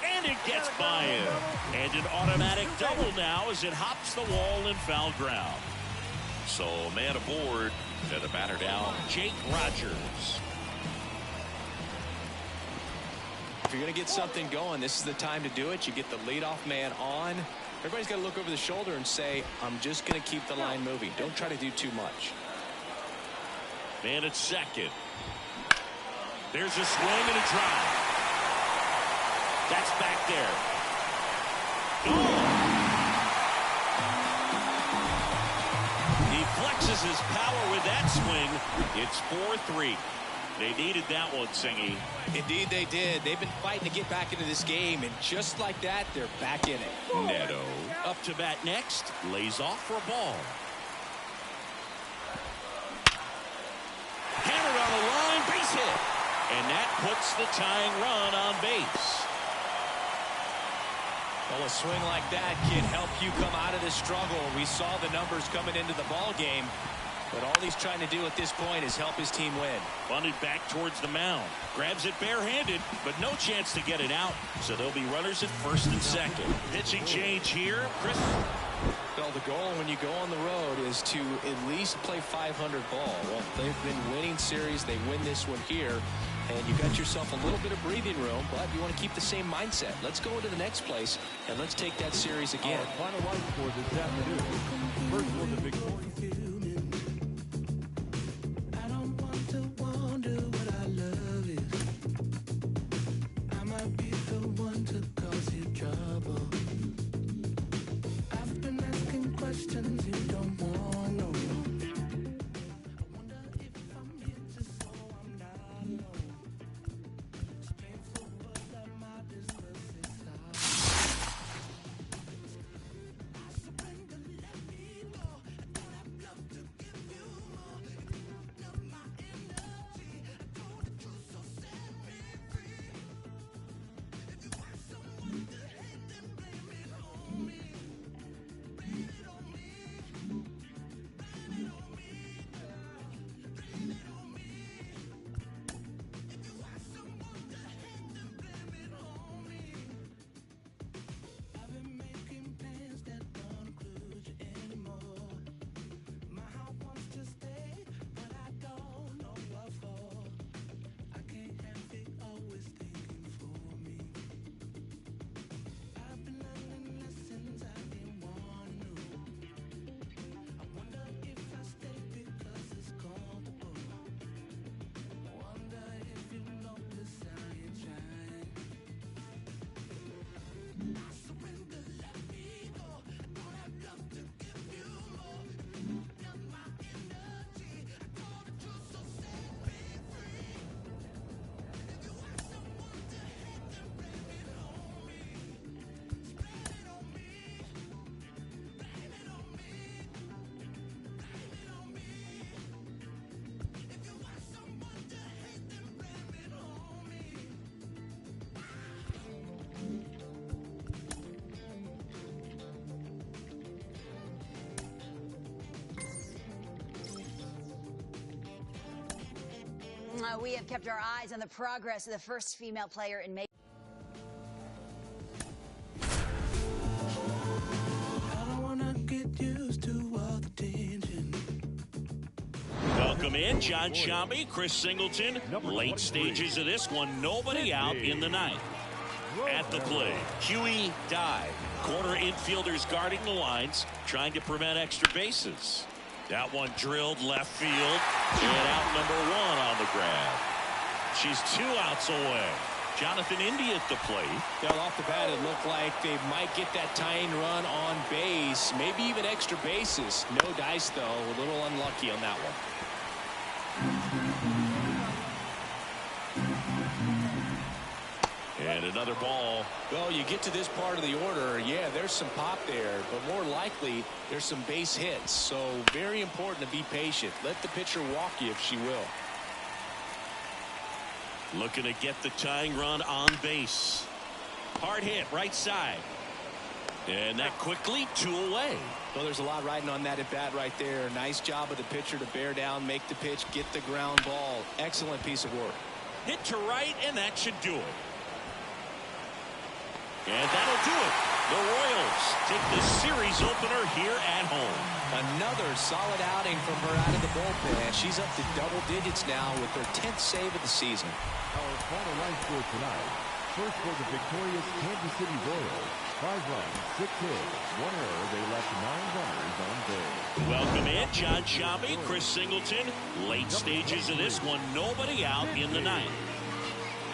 And it gets by him. And an automatic double now as it hops the wall in foul ground. So a man aboard and the batter down, Jake Rogers. If you're going to get something going, this is the time to do it. You get the leadoff man on. Everybody's got to look over the shoulder and say, I'm just going to keep the line moving. Don't try to do too much. Man at second. There's a swing and a drive. That's back there. He flexes his power with that swing. It's 4-3. They needed that one, Singy. Indeed they did. They've been fighting to get back into this game, and just like that, they're back in it. Neto up to bat next. Lays off for a ball. Hammered on the line, base hit. And that puts the tying run on base. Well, a swing like that can help you come out of this struggle. We saw the numbers coming into the ball game, but all he's trying to do at this point is help his team win. Bunted back towards the mound. Grabs it barehanded, but no chance to get it out. So there'll be runners at first and second. Pitching change here. Chris. Well, the goal when you go on the road is to at least play 500 ball. Well, they've been winning series. They win this one here. And you got yourself a little bit of breathing room, but you want to keep the same mindset. Let's go into the next place, and let's take that series again. Our final line score this afternoon. First for the victorious. I don't want to wonder what I love is. I might be the one to cause you trouble. I've been asking questions you don't want to know. I wonder if I'm here just so I'm not alone. It's painful, but I might discuss it out. I surrender, let me go. I don't have love We have kept our eyes on the progress of the first female player in Major. I don't wanna get used to all the tension. Welcome in, John Shambi, Chris Singleton. Late stages of this one, nobody out in the ninth. At the plate, Huey Dye. Corner infielders guarding the lines, trying to prevent extra bases. That one drilled left field, and out number one on the grab. She's 2 outs away. Jonathan Indy at the plate. Well, off the bat, it looked like they might get that tying run on base, maybe even extra bases. No dice, though. A little unlucky on that one. And another ball. Well, you get to this part of the order, yeah, there's some pop there, but more likely there's some base hits. So very important to be patient. Let the pitcher walk you if she will. Looking to get the tying run on base. Hard hit, right side. And that quickly 2 away. Well, there's a lot riding on that at bat right there. Nice job of the pitcher to bear down, make the pitch, get the ground ball. Excellent piece of work. Hit to right, and that should do it. And that'll do it. The Royals take the series opener here at home. Another solid outing from her out of the bullpen. She's up to double digits now with her 10th save of the season. Our final line score tonight. First for the victorious Kansas City Royals. 5 runs, 6 hits, 1 error. They left 9 runners on base. Welcome in, John Shambi, Chris Singleton. Late stages of this one, nobody out in the ninth.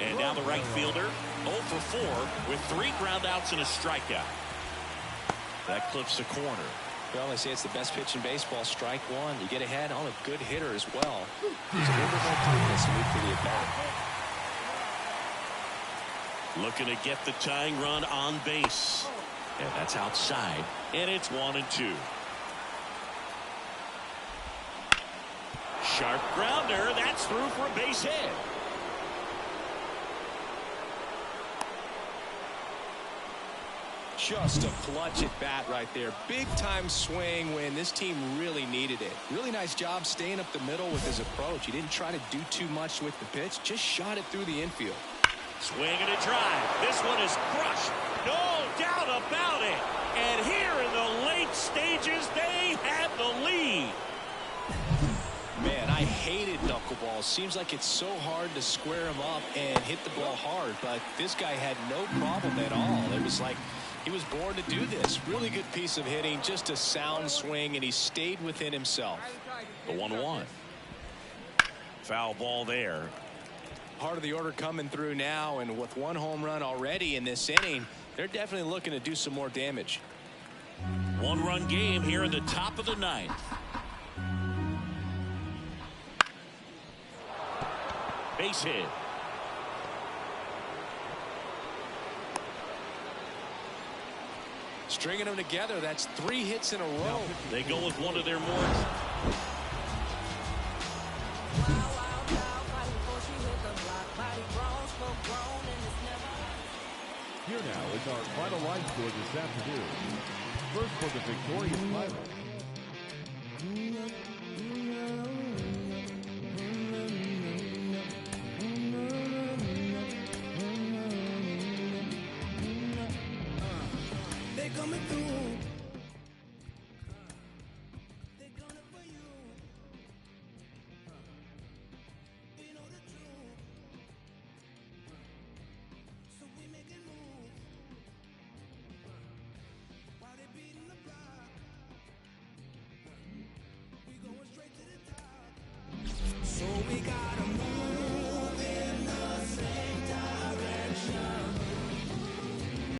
And now the right fielder, 0 for 4 with 3 groundouts and a strikeout. That clips the corner. Well, they say it's the best pitch in baseball. Strike one. You get ahead on a good hitter as well. There's a little bit more toughness to move for the at-bat. Looking to get the tying run on base. And that's outside. And it's 1-2. Sharp grounder. That's through for a base hit. Just a clutch at bat right there. Big time swing when this team really needed it. Really nice job staying up the middle with his approach. He didn't try to do too much with the pitch. Just shot it through the infield. Swing and a drive. This one is crushed. No doubt about it. And here in the late stages, they have the lead. Man, I hated knuckleballs. Seems like it's so hard to square him up and hit the ball hard, but this guy had no problem at all. It was like he was born to do this. Really good piece of hitting, just a sound swing, and he stayed within himself. The 1-1. Foul ball there. Part of the order coming through now, and with 1 home run already in this inning, they're definitely looking to do some more damage. 1-run game here in the top of the ninth. Base hit. Stringing them together, that's 3 hits in a row. They go with one of their more. Here now is our final line score this afternoon. First for the victorious Pirates.